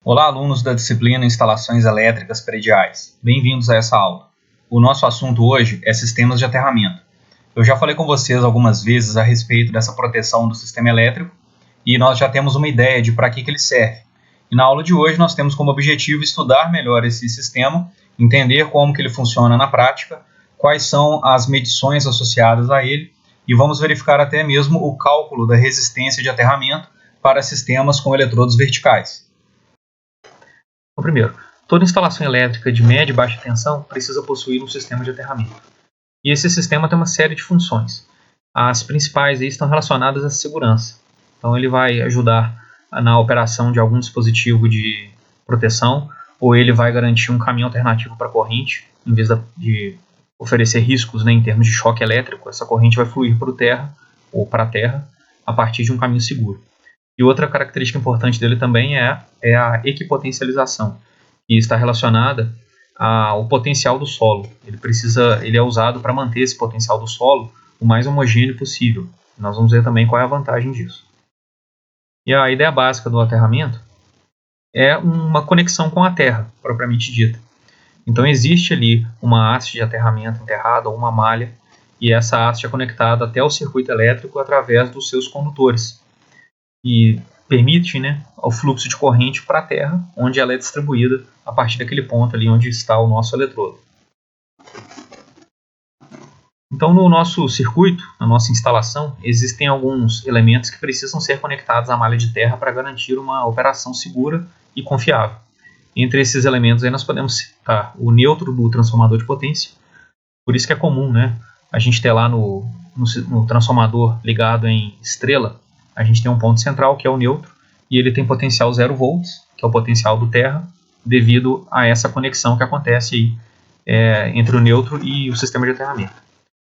Olá, alunos da disciplina Instalações Elétricas Prediais. Bem-vindos a essa aula. O nosso assunto hoje é sistemas de aterramento. Eu já falei com vocês algumas vezes a respeito dessa proteção do sistema elétrico e nós já temos uma ideia de para que ele serve. E na aula de hoje nós temos como objetivo estudar melhor esse sistema, entender como que ele funciona na prática, quais são as medições associadas a ele e vamos verificar até mesmo o cálculo da resistência de aterramento para sistemas com eletrodos verticais. Então, primeiro, toda instalação elétrica de média e baixa tensão precisa possuir um sistema de aterramento. E esse sistema tem uma série de funções. As principais aí estão relacionadas à segurança. Então ele vai ajudar na operação de algum dispositivo de proteção, ou ele vai garantir um caminho alternativo para a corrente, em vez de oferecer riscos, em termos de choque elétrico. Essa corrente vai fluir para a terra a partir de um caminho seguro. E outra característica importante dele também é a equipotencialização, que está relacionada ao potencial do solo. Ele é usado para manter esse potencial do solo o mais homogêneo possível. Nós vamos ver também qual é a vantagem disso. E a ideia básica do aterramento é uma conexão com a terra, propriamente dita. Então existe ali uma haste de aterramento enterrada ou uma malha, e essa haste é conectada até o circuito elétrico através dos seus condutores. E permite o fluxo de corrente para a terra, onde ela é distribuída a partir daquele ponto ali onde está o nosso eletrodo. Então, no nosso circuito, na nossa instalação, existem alguns elementos que precisam ser conectados à malha de terra para garantir uma operação segura e confiável. Entre esses elementos aí nós podemos citar o neutro do transformador de potência. Por isso que é comum a gente ter lá no transformador ligado em estrela, a gente tem um ponto central, que é o neutro, e ele tem potencial 0 volts, que é o potencial do terra, devido a essa conexão que acontece aí, entre o neutro e o sistema de aterramento.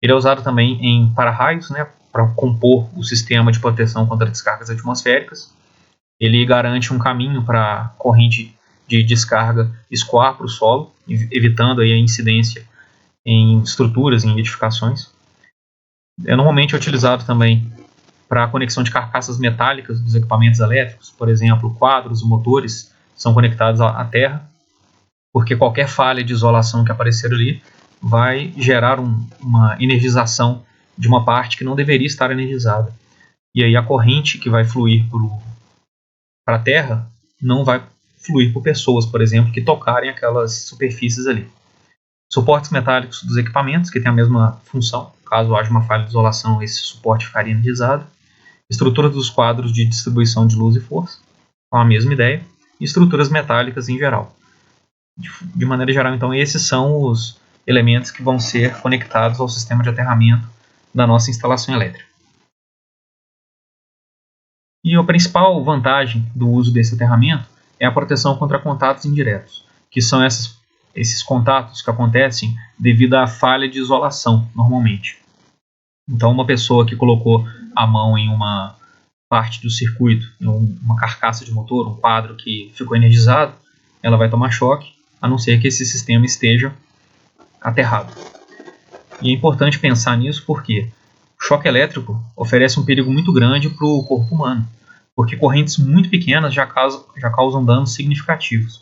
Ele é usado também em para-raios, para compor o sistema de proteção contra descargas atmosféricas. Ele garante um caminho para a corrente de descarga escoar para o solo, evitando aí a incidência em estruturas, em edificações. É normalmente utilizado também para a conexão de carcaças metálicas dos equipamentos elétricos. Por exemplo, quadros e motores são conectados à terra, porque qualquer falha de isolação que aparecer ali vai gerar uma energização de uma parte que não deveria estar energizada. E aí a corrente que vai fluir para a terra não vai fluir por pessoas, por exemplo, que tocarem aquelas superfícies ali. Suportes metálicos dos equipamentos, que têm a mesma função. Caso haja uma falha de isolação, esse suporte ficaria energizado. Estrutura dos quadros de distribuição de luz e força, com a mesma ideia, e estruturas metálicas em geral. De maneira geral, então, esses são os elementos que vão ser conectados ao sistema de aterramento da nossa instalação elétrica. E a principal vantagem do uso desse aterramento é a proteção contra contatos indiretos, que são esses contatos que acontecem devido à falha de isolação, normalmente. Então, uma pessoa que colocou a mão em uma parte do circuito, em uma carcaça de motor, um quadro que ficou energizado, ela vai tomar choque, a não ser que esse sistema esteja aterrado. E é importante pensar nisso porque o choque elétrico oferece um perigo muito grande para o corpo humano, porque correntes muito pequenas já causam danos significativos.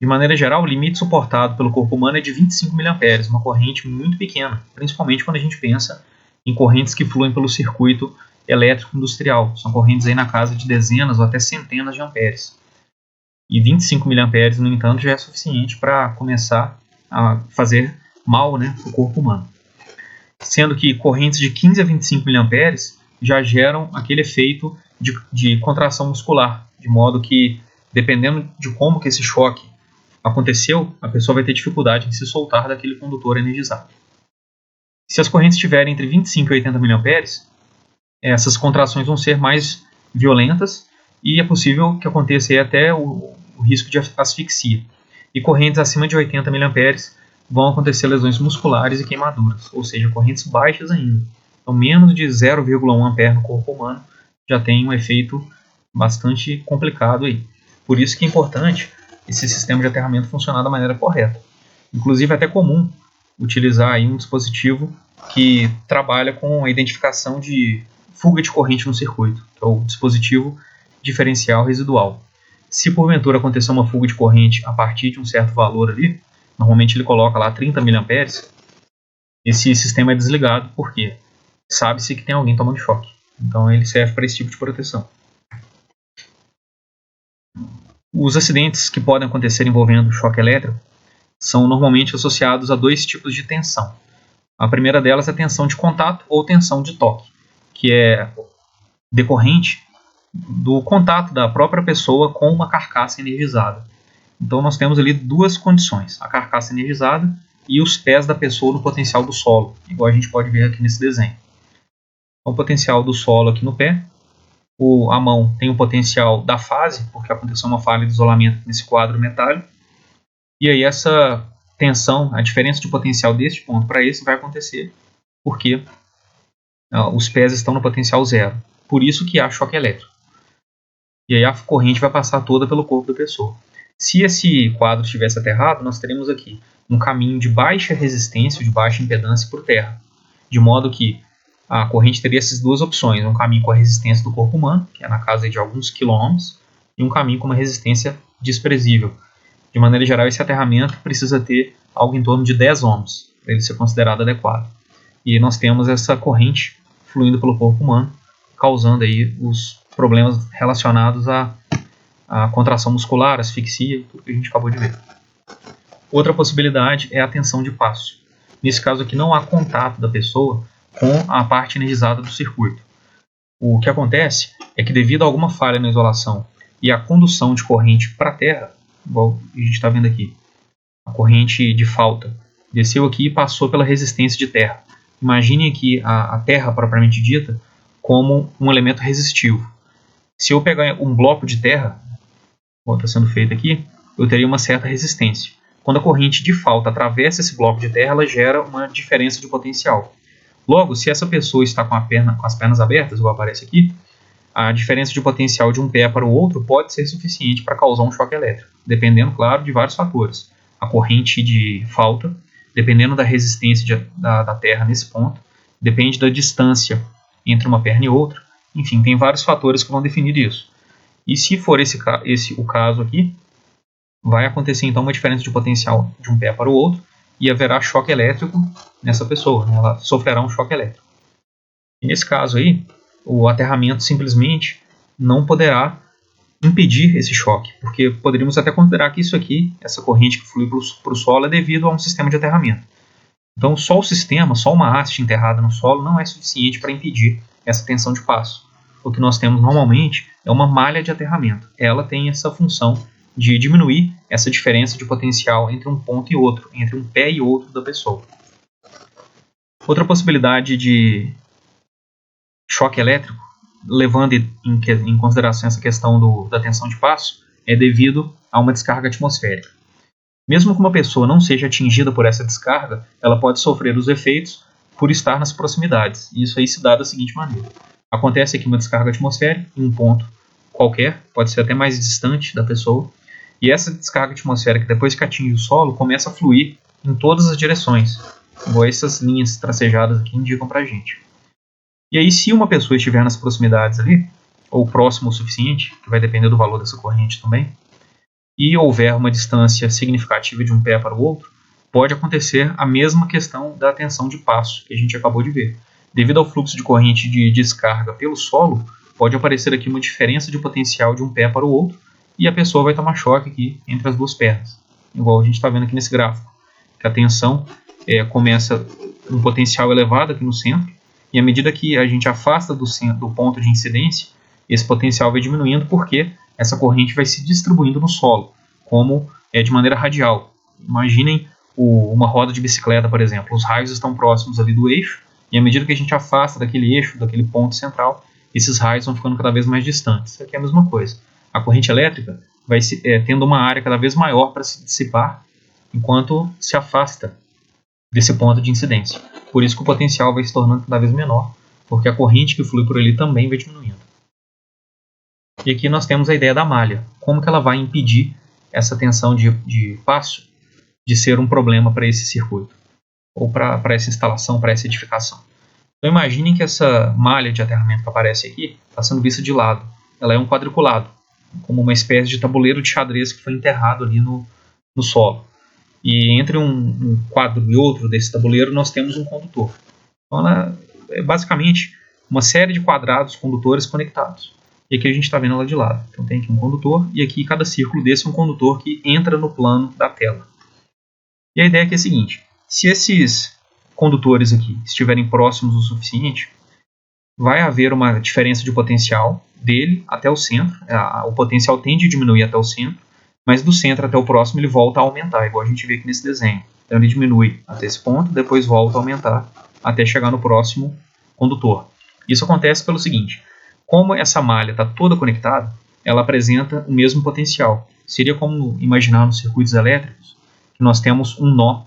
De maneira geral, o limite suportado pelo corpo humano é de 25 mA, uma corrente muito pequena, principalmente quando a gente pensa em correntes que fluem pelo circuito elétrico industrial. São correntes aí na casa de dezenas ou até centenas de amperes. E 25 mA, no entanto, já é suficiente para começar a fazer mal para o corpo humano. Sendo que correntes de 15 a 25 mA já geram aquele efeito de contração muscular, de modo que, dependendo de como que esse choque aconteceu, a pessoa vai ter dificuldade em se soltar daquele condutor energizado. Se as correntes estiverem entre 25 e 80 mA, essas contrações vão ser mais violentas e é possível que aconteça aí até o risco de asfixia. E correntes acima de 80 mA vão acontecer lesões musculares e queimaduras, ou seja, correntes baixas ainda. Então, menos de 0,1 ampere no corpo humano já tem um efeito bastante complicado aí. Por isso que é importante esse sistema de aterramento funcionar da maneira correta. Inclusive, é até comum utilizar aí um dispositivo que trabalha com a identificação de fuga de corrente no circuito, que é o dispositivo diferencial residual. Se porventura acontecer uma fuga de corrente a partir de um certo valor ali, normalmente ele coloca lá 30 mA, esse sistema é desligado porque sabe-se que tem alguém tomando choque. Então ele serve para esse tipo de proteção. Os acidentes que podem acontecer envolvendo choque elétrico são normalmente associados a dois tipos de tensão. A primeira delas é a tensão de contato ou tensão de toque, que é decorrente do contato da própria pessoa com uma carcaça energizada. Então nós temos ali duas condições, a carcaça energizada e os pés da pessoa no potencial do solo, igual a gente pode ver aqui nesse desenho. Então, o potencial do solo aqui no pé, a mão tem o potencial da fase, porque aconteceu uma falha de isolamento nesse quadro metálico, e aí essa tensão, a diferença de potencial deste ponto para esse vai acontecer porque os pés estão no potencial zero, por isso que há choque elétrico. E aí a corrente vai passar toda pelo corpo da pessoa. Se esse quadro estivesse aterrado, nós teríamos aqui um caminho de baixa resistência, de baixa impedância por terra, de modo que a corrente teria essas duas opções, um caminho com a resistência do corpo humano, que é na casa de alguns quilômetros, e um caminho com uma resistência desprezível. De maneira geral, esse aterramento precisa ter algo em torno de 10 ohms, para ele ser considerado adequado. E nós temos essa corrente fluindo pelo corpo humano, causando aí os problemas relacionados à contração muscular, asfixia, tudo que a gente acabou de ver. Outra possibilidade é a tensão de passo. Nesse caso aqui não há contato da pessoa com a parte energizada do circuito. O que acontece é que devido a alguma falha na isolação e a condução de corrente para a terra, igual a gente está vendo aqui, a corrente de falta desceu aqui e passou pela resistência de terra. Imagine aqui a terra propriamente dita como um elemento resistivo. Se eu pegar um bloco de terra, como está sendo feito aqui, eu teria uma certa resistência. Quando a corrente de falta atravessa esse bloco de terra, ela gera uma diferença de potencial. Logo, se essa pessoa está com as pernas abertas, igual aparece aqui, a diferença de potencial de um pé para o outro pode ser suficiente para causar um choque elétrico, dependendo, claro, de vários fatores. A corrente de falta, dependendo da resistência da terra nesse ponto, depende da distância entre uma perna e outra, enfim, tem vários fatores que vão definir isso. E se for esse o caso aqui, vai acontecer então uma diferença de potencial de um pé para o outro e haverá choque elétrico nessa pessoa, né? Ela sofrerá um choque elétrico. E nesse caso aí, o aterramento simplesmente não poderá impedir esse choque, porque poderíamos até considerar que isso aqui, essa corrente que flui para o solo, é devido a um sistema de aterramento. Então só o sistema, só uma haste enterrada no solo não é suficiente para impedir essa tensão de passo. O que nós temos normalmente é uma malha de aterramento. Ela tem essa função de diminuir essa diferença de potencial entre um ponto e outro, entre um pé e outro da pessoa. Outra possibilidade de choque elétrico, levando em consideração essa questão da tensão de passo, é devido a uma descarga atmosférica. Mesmo que uma pessoa não seja atingida por essa descarga, ela pode sofrer os efeitos por estar nas proximidades. E isso aí se dá da seguinte maneira. Acontece aqui uma descarga atmosférica em um ponto qualquer, pode ser até mais distante da pessoa, e essa descarga atmosférica, depois que atinge o solo, começa a fluir em todas as direções, igual essas linhas tracejadas aqui indicam pra gente. E aí, se uma pessoa estiver nas proximidades ali, ou próximo o suficiente, que vai depender do valor dessa corrente também, e houver uma distância significativa de um pé para o outro, pode acontecer a mesma questão da tensão de passo que a gente acabou de ver. Devido ao fluxo de corrente de descarga pelo solo, pode aparecer aqui uma diferença de potencial de um pé para o outro, e a pessoa vai tomar choque aqui entre as duas pernas, igual a gente está vendo aqui nesse gráfico, que a tensão começa um potencial elevado aqui no centro, e à medida que a gente afasta do ponto de incidência, esse potencial vai diminuindo porque essa corrente vai se distribuindo no solo, como de maneira radial. Imaginem uma roda de bicicleta, por exemplo, os raios estão próximos ali do eixo, e à medida que a gente afasta daquele eixo, daquele ponto central, esses raios vão ficando cada vez mais distantes. Isso aqui é a mesma coisa. A corrente elétrica vai tendo uma área cada vez maior para se dissipar, enquanto se afasta desse ponto de incidência. Por isso que o potencial vai se tornando cada vez menor, porque a corrente que flui por ali também vai diminuindo. E aqui nós temos a ideia da malha. Como que ela vai impedir essa tensão de passo de ser um problema para esse circuito, ou para essa instalação, para essa edificação. Então imaginem que essa malha de aterramento que aparece aqui está sendo vista de lado. Ela é um quadriculado. como uma espécie de tabuleiro de xadrez que foi enterrado ali no solo. E entre um quadro e outro desse tabuleiro nós temos um condutor. Então ela é basicamente uma série de quadrados condutores conectados. E aqui a gente está vendo ela de lado. Então tem aqui um condutor e aqui cada círculo desse é um condutor que entra no plano da tela. E a ideia aqui é a seguinte: se esses condutores aqui estiverem próximos o suficiente, vai haver uma diferença de potencial dele até o centro. O potencial tende a diminuir até o centro, mas do centro até o próximo ele volta a aumentar, igual a gente vê aqui nesse desenho. Então ele diminui até esse ponto, depois volta a aumentar até chegar no próximo condutor. Isso acontece pelo seguinte: como essa malha está toda conectada, ela apresenta o mesmo potencial. Seria como imaginar nos circuitos elétricos que nós temos um nó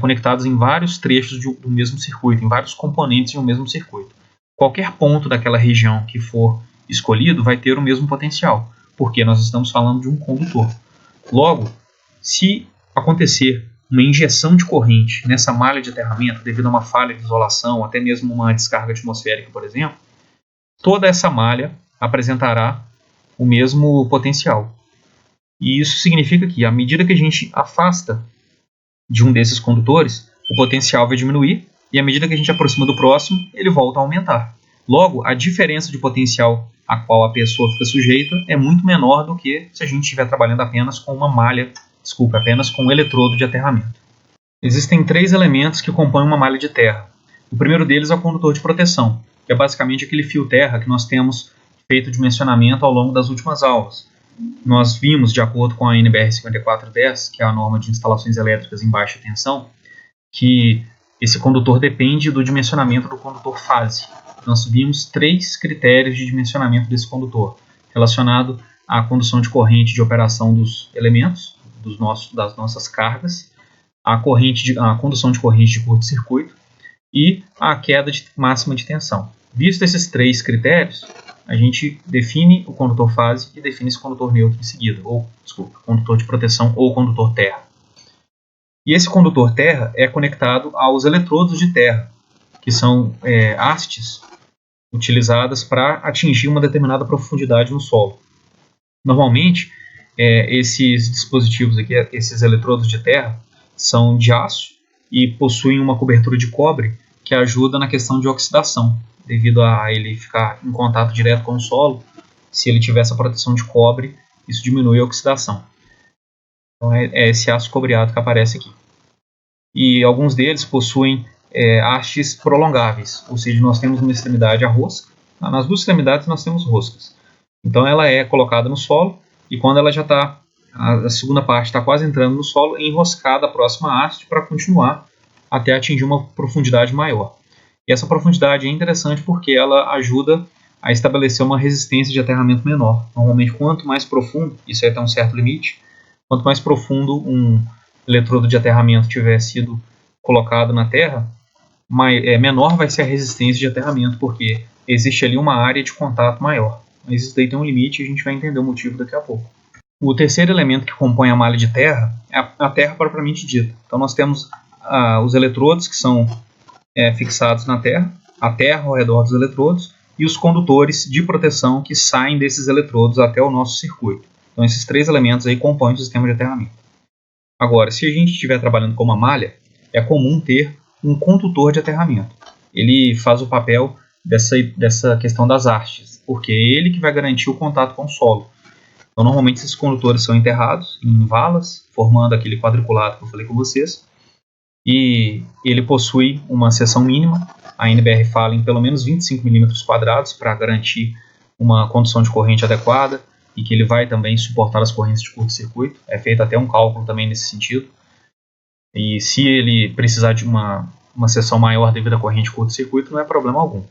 conectados em vários trechos do mesmo circuito, em vários componentes de um mesmo circuito. Qualquer ponto daquela região que for escolhido vai ter o mesmo potencial, porque nós estamos falando de um condutor. Logo, se acontecer uma injeção de corrente nessa malha de aterramento devido a uma falha de isolação, até mesmo uma descarga atmosférica, por exemplo, toda essa malha apresentará o mesmo potencial. E isso significa que, à medida que a gente afasta de um desses condutores, o potencial vai diminuir, e à medida que a gente aproxima do próximo, ele volta a aumentar. Logo, a diferença de potencial a qual a pessoa fica sujeita é muito menor do que se a gente estiver trabalhando apenas com apenas com um eletrodo de aterramento. Existem 3 elementos que compõem uma malha de terra. O primeiro deles é o condutor de proteção, que é basicamente aquele fio terra que nós temos feito dimensionamento ao longo das últimas aulas. Nós vimos, de acordo com a NBR 5410, que é a norma de instalações elétricas em baixa tensão, que esse condutor depende do dimensionamento do condutor fase. Nós vimos 3 critérios de dimensionamento desse condutor, relacionado à condução de corrente de operação dos elementos, das nossas cargas, a condução de corrente de curto-circuito e a queda máxima de tensão. Visto esses 3 critérios, a gente define o condutor fase e define esse condutor neutro em seguida, condutor de proteção ou condutor terra. E esse condutor terra é conectado aos eletrodos de terra, que são hastes utilizadas para atingir uma determinada profundidade no solo. Normalmente, esses dispositivos aqui, esses eletrodos de terra, são de aço e possuem uma cobertura de cobre que ajuda na questão de oxidação, devido a ele ficar em contato direto com o solo. Se ele tiver essa proteção de cobre, isso diminui a oxidação. Então é esse aço cobreado que aparece aqui. E alguns deles possuem hastes prolongáveis, ou seja, nós temos uma extremidade a rosca. Nas 2 extremidades nós temos roscas. Então ela é colocada no solo e quando ela já está, a segunda parte está quase entrando no solo, é enroscada a próxima haste para continuar até atingir uma profundidade maior. E essa profundidade é interessante porque ela ajuda a estabelecer uma resistência de aterramento menor. Normalmente, quanto mais profundo, isso é até um certo limite, quanto mais profundo um eletrodo de aterramento tiver sido colocado na terra, menor vai ser a resistência de aterramento, porque existe ali uma área de contato maior. Mas isso daí tem um limite e a gente vai entender o motivo daqui a pouco. O terceiro elemento que compõe a malha de terra é a terra propriamente dita. Então nós temos os eletrodos que são fixados na terra, a terra ao redor dos eletrodos e os condutores de proteção que saem desses eletrodos até o nosso circuito. Então esses 3 elementos aí compõem o sistema de aterramento. Agora, se a gente estiver trabalhando com uma malha, é comum ter um condutor de aterramento. Ele faz o papel dessa questão das hastes, porque é ele que vai garantir o contato com o solo. Então, normalmente, esses condutores são enterrados em valas, formando aquele quadriculado que eu falei com vocês, e ele possui uma seção mínima. A NBR fala em pelo menos 25 milímetros quadrados para garantir uma condução de corrente adequada e que ele vai também suportar as correntes de curto-circuito. É feito até um cálculo também nesse sentido. E se ele precisar de uma seção maior devido à corrente de curto-circuito, não é problema algum.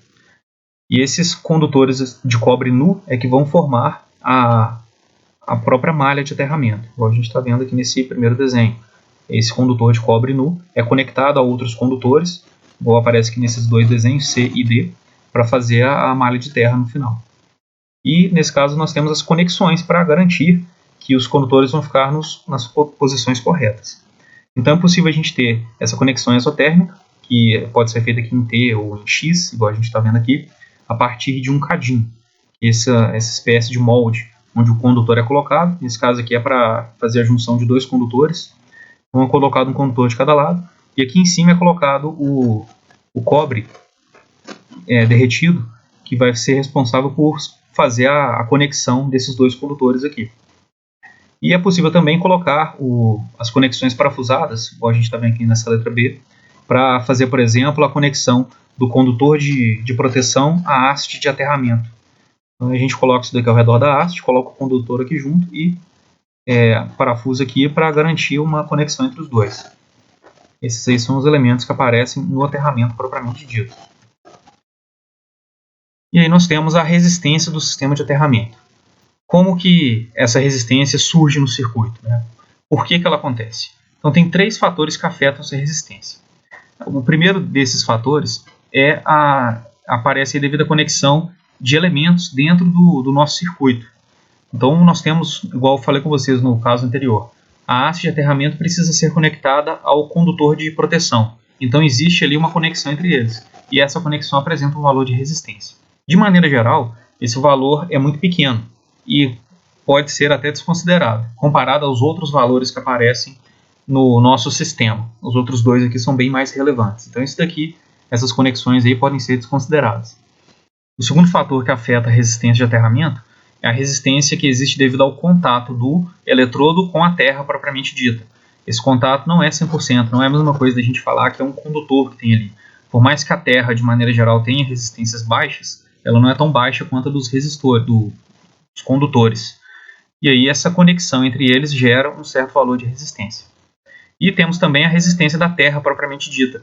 E esses condutores de cobre nu é que vão formar a própria malha de aterramento, igual a gente está vendo aqui nesse primeiro desenho. Esse condutor de cobre nu é conectado a outros condutores, igual aparece aqui nesses 2 desenhos, C e D, para fazer a malha de terra no final. E nesse caso nós temos as conexões para garantir que os condutores vão ficar nas posições corretas. Então é possível a gente ter essa conexão exotérmica, que pode ser feita aqui em T ou em X, igual a gente está vendo aqui, a partir de um cadinho, essa espécie de molde onde o condutor é colocado. Nesse caso aqui é para fazer a junção de dois condutores. Então é colocado um condutor de cada lado. E aqui em cima é colocado o cobre derretido, que vai ser responsável por fazer a conexão desses dois condutores aqui. E é possível também colocar as conexões parafusadas, igual a gente está vendo aqui nessa letra B, para fazer, por exemplo, a conexão do condutor de proteção à haste de aterramento. Então a gente coloca isso daqui ao redor da haste, coloca o condutor aqui junto e parafusa aqui para garantir uma conexão entre os dois. Esses aí são os elementos que aparecem no aterramento propriamente dito. E aí nós temos a resistência do sistema de aterramento. Como que essa resistência surge no circuito, né? Por que ela acontece? Então tem 3 fatores que afetam essa resistência. O primeiro desses fatores aparece devido à conexão de elementos dentro do nosso circuito. Então nós temos, igual eu falei com vocês no caso anterior, a haste de aterramento precisa ser conectada ao condutor de proteção. Então existe ali uma conexão entre eles. E essa conexão apresenta um valor de resistência. De maneira geral, esse valor é muito pequeno e pode ser até desconsiderado, comparado aos outros valores que aparecem no nosso sistema. Os outros dois aqui são bem mais relevantes. Então essas conexões aí podem ser desconsideradas. O segundo fator que afeta a resistência de aterramento é a resistência que existe devido ao contato do eletrodo com a terra propriamente dita. Esse contato não é 100%, não é a mesma coisa da gente falar que é um condutor que tem ali. Por mais que a terra, de maneira geral, tenha resistências baixas, ela não é tão baixa quanto a dos condutores. E aí essa conexão entre eles gera um certo valor de resistência. E temos também a resistência da terra propriamente dita,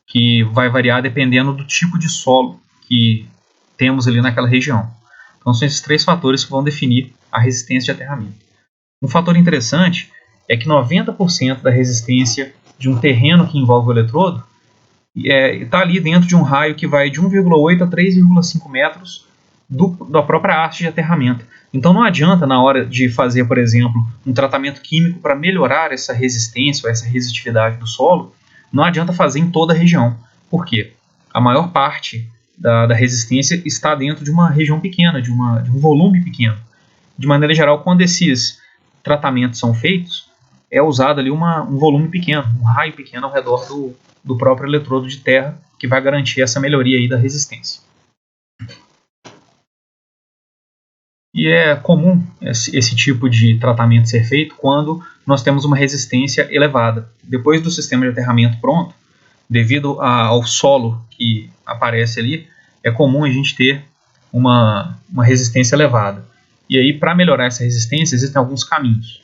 que vai variar dependendo do tipo de solo que temos ali naquela região. Então são esses 3 fatores que vão definir a resistência de aterramento. Um fator interessante é que 90% da resistência de um terreno que envolve o eletrodo está ali dentro de um raio que vai de 1,8 a 3,5 metros da própria haste de aterramento. Então não adianta, na hora de fazer, por exemplo, um tratamento químico para melhorar essa resistência ou essa resistividade do solo, não adianta fazer em toda a região. Por quê? A maior parte da resistência está dentro de uma região pequena, de um volume pequeno. De maneira geral, quando esses tratamentos são feitos, é usado ali um volume pequeno, um raio pequeno ao redor do próprio eletrodo de terra, que vai garantir essa melhoria aí da resistência. E é comum esse tipo de tratamento ser feito quando nós temos uma resistência elevada. Depois do sistema de aterramento pronto, devido ao solo que aparece ali, é comum a gente ter uma resistência elevada. E aí, para melhorar essa resistência, existem alguns caminhos.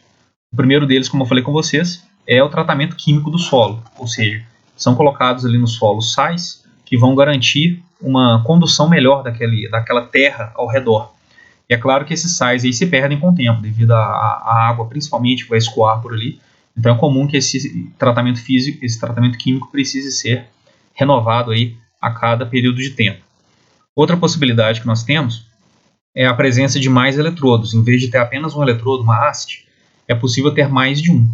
O primeiro deles, como eu falei com vocês, é o tratamento químico do solo, ou seja, são colocados ali no solo sais que vão garantir uma condução melhor daquela terra ao redor. E é claro que esses sais aí se perdem com o tempo, devido à água, principalmente, que vai escoar por ali. Então é comum que esse tratamento físico, esse tratamento químico precise ser renovado aí a cada período de tempo. Outra possibilidade que nós temos é a presença de mais eletrodos. Em vez de ter apenas um eletrodo, uma haste, é possível ter mais de um,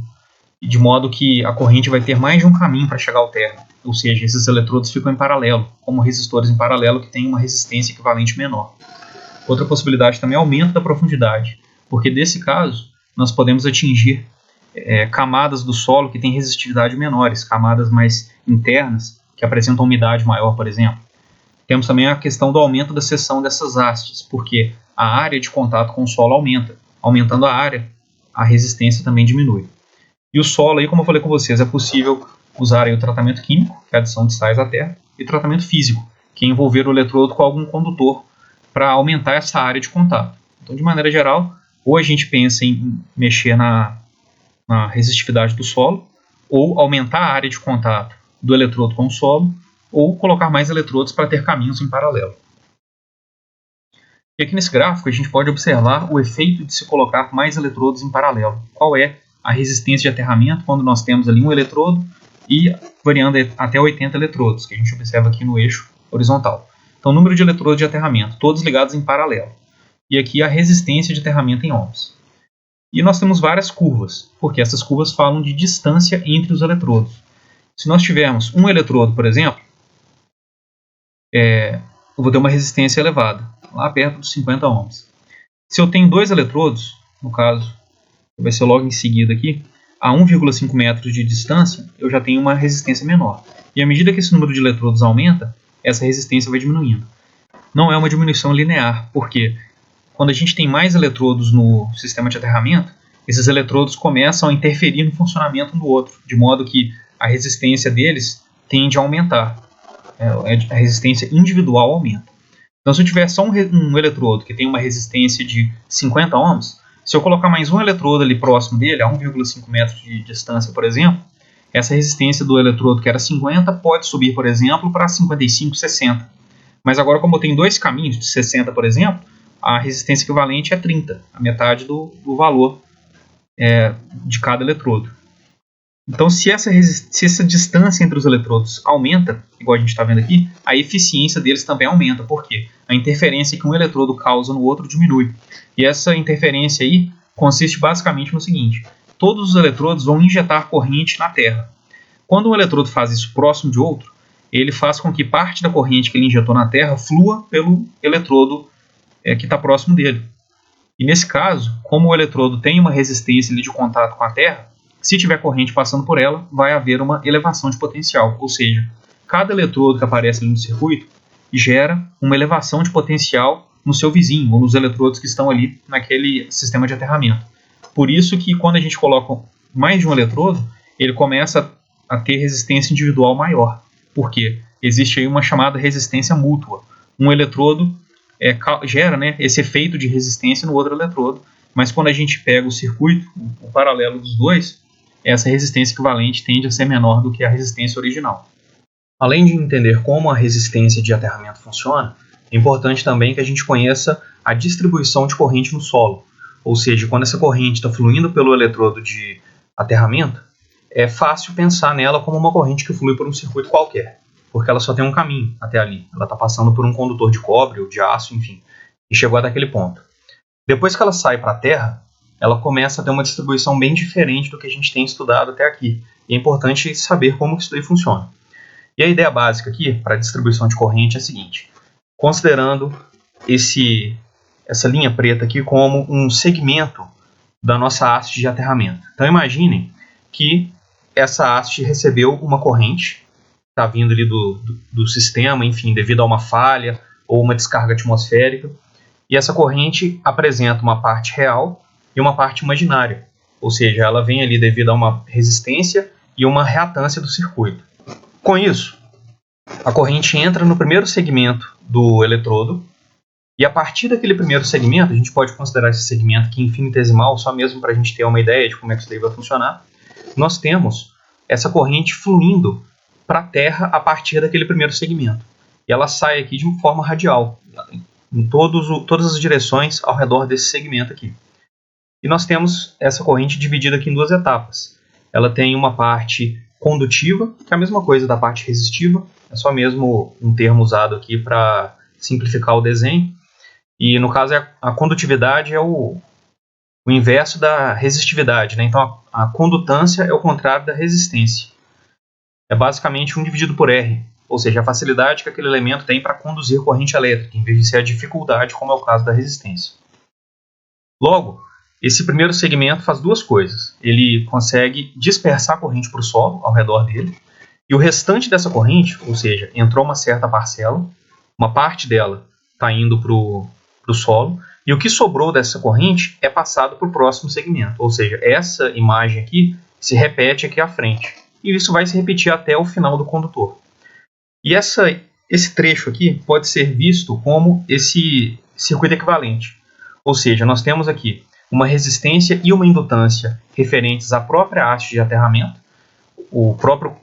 de modo que a corrente vai ter mais de um caminho para chegar ao terra. Ou seja, esses eletrodos ficam em paralelo, como resistores em paralelo que têm uma resistência equivalente menor. Outra possibilidade também é o aumento da profundidade, porque nesse caso nós podemos atingir camadas do solo que têm resistividade menores, camadas mais internas, que apresentam umidade maior, por exemplo. Temos também a questão do aumento da seção dessas hastes, porque a área de contato com o solo aumenta. Aumentando a área, a resistência também diminui. E o solo, aí, como eu falei com vocês, é possível usar aí o tratamento químico, que é a adição de sais à terra, e o tratamento físico, que é envolver o eletrodo com algum condutor para aumentar essa área de contato. Então, de maneira geral, ou a gente pensa em mexer na resistividade do solo, ou aumentar a área de contato do eletrodo com o solo, ou colocar mais eletrodos para ter caminhos em paralelo. E aqui nesse gráfico a gente pode observar o efeito de se colocar mais eletrodos em paralelo. Qual é a resistência de aterramento quando nós temos ali um eletrodo e variando até 80 eletrodos, que a gente observa aqui no eixo horizontal. Então, o número de eletrodos de aterramento, todos ligados em paralelo. E aqui a resistência de aterramento em ohms. E nós temos várias curvas, porque essas curvas falam de distância entre os eletrodos. Se nós tivermos um eletrodo, por exemplo, eu vou ter uma resistência elevada, lá perto dos 50 ohms. Se eu tenho dois eletrodos, no caso, vai ser logo em seguida aqui, a 1,5 metros de distância, eu já tenho uma resistência menor. E à medida que esse número de eletrodos aumenta, essa resistência vai diminuindo. Não é uma diminuição linear, porque quando a gente tem mais eletrodos no sistema de aterramento, esses eletrodos começam a interferir no funcionamento um do outro, de modo que a resistência deles tende a aumentar. A resistência individual aumenta. Então, se eu tiver só um eletrodo que tem uma resistência de 50 ohms, se eu colocar mais um eletrodo ali próximo dele, a 1,5 metros de distância, por exemplo, essa resistência do eletrodo que era 50 pode subir, por exemplo, para 55, 60. Mas agora, como eu tenho dois caminhos de 60, por exemplo, a resistência equivalente é 30, a metade do valor de cada eletrodo. Então, se essa distância entre os eletrodos aumenta, igual a gente está vendo aqui, a eficiência deles também aumenta. Por quê? A interferência que um eletrodo causa no outro diminui. E essa interferência aí consiste basicamente no seguinte: todos os eletrodos vão injetar corrente na Terra. Quando um eletrodo faz isso próximo de outro, ele faz com que parte da corrente que ele injetou na Terra flua pelo eletrodo que está próximo dele. E nesse caso, como o eletrodo tem uma resistência ali de contato com a Terra, se tiver corrente passando por ela, vai haver uma elevação de potencial, ou seja, cada eletrodo que aparece ali no circuito gera uma elevação de potencial no seu vizinho, ou nos eletrodos que estão ali naquele sistema de aterramento. Por isso que quando a gente coloca mais de um eletrodo, ele começa a ter resistência individual maior, porque existe aí uma chamada resistência mútua. Um eletrodo gera esse efeito de resistência no outro eletrodo, mas quando a gente pega o circuito, o paralelo dos dois, essa resistência equivalente tende a ser menor do que a resistência original. Além de entender como a resistência de aterramento funciona, é importante também que a gente conheça a distribuição de corrente no solo. Ou seja, quando essa corrente está fluindo pelo eletrodo de aterramento, é fácil pensar nela como uma corrente que flui por um circuito qualquer, porque ela só tem um caminho até ali. Ela está passando por um condutor de cobre ou de aço, enfim, e chegou até aquele ponto. Depois que ela sai para a Terra, ela começa a ter uma distribuição bem diferente do que a gente tem estudado até aqui. E é importante saber como isso daí funciona. E a ideia básica aqui para a distribuição de corrente é a seguinte: considerando essa linha preta aqui como um segmento da nossa haste de aterramento. Então imaginem que essa haste recebeu uma corrente, está vindo ali do sistema, enfim, devido a uma falha ou uma descarga atmosférica, e essa corrente apresenta uma parte real e uma parte imaginária, ou seja, ela vem ali devido a uma resistência e uma reatância do circuito. Com isso, a corrente entra no primeiro segmento do eletrodo, e a partir daquele primeiro segmento, a gente pode considerar esse segmento aqui infinitesimal, só mesmo para a gente ter uma ideia de como é que isso daí vai funcionar, nós temos essa corrente fluindo para a Terra a partir daquele primeiro segmento. E ela sai aqui de forma radial, em todas as direções ao redor desse segmento aqui. E nós temos essa corrente dividida aqui em duas etapas. Ela tem uma parte condutiva, que é a mesma coisa da parte resistiva, é só mesmo um termo usado aqui para simplificar o desenho. E no caso a condutividade é o inverso da resistividade, né? Então a condutância é o contrário da resistência. É basicamente 1 dividido por R, ou seja, a facilidade que aquele elemento tem para conduzir corrente elétrica, em vez de ser a dificuldade, como é o caso da resistência. Logo, esse primeiro segmento faz duas coisas. Ele consegue dispersar a corrente para o solo, ao redor dele, e o restante dessa corrente, ou seja, entrou uma certa parcela, uma parte dela está indo para o solo, e o que sobrou dessa corrente é passado para o próximo segmento, ou seja, essa imagem aqui se repete aqui à frente, e isso vai se repetir até o final do condutor. E esse trecho aqui pode ser visto como esse circuito equivalente, ou seja, nós temos aqui uma resistência e uma indutância referentes à própria haste de aterramento. O próprio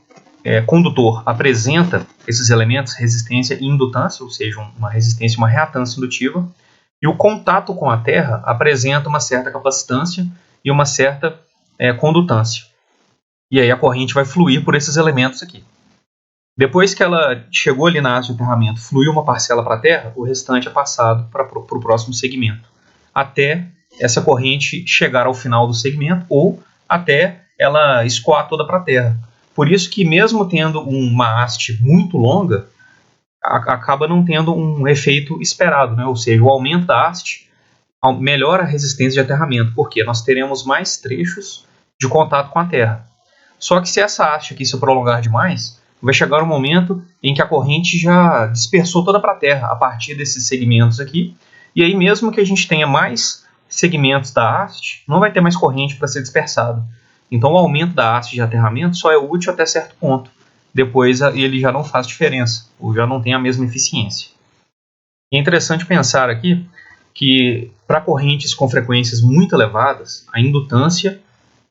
condutor apresenta esses elementos, resistência e indutância, ou seja, uma resistência e uma reatância indutiva, e o contato com a Terra apresenta uma certa capacitância e uma certa condutância. E aí a corrente vai fluir por esses elementos aqui. Depois que ela chegou ali na haste de aterramento, fluiu uma parcela para a Terra, o restante é passado para o próximo segmento, até essa corrente chegar ao final do segmento ou até ela escoar toda para a Terra. Por isso que mesmo tendo uma haste muito longa, acaba não tendo um efeito esperado, né? Ou seja, o aumento da haste melhora a resistência de aterramento, porque nós teremos mais trechos de contato com a terra. Só que se essa haste aqui se prolongar demais, vai chegar um momento em que a corrente já dispersou toda para a terra a partir desses segmentos aqui, e aí mesmo que a gente tenha mais segmentos da haste, não vai ter mais corrente para ser dispersado. Então o aumento da haste de aterramento só é útil até certo ponto. Depois ele já não faz diferença, ou já não tem a mesma eficiência. É interessante pensar aqui que para correntes com frequências muito elevadas, a indutância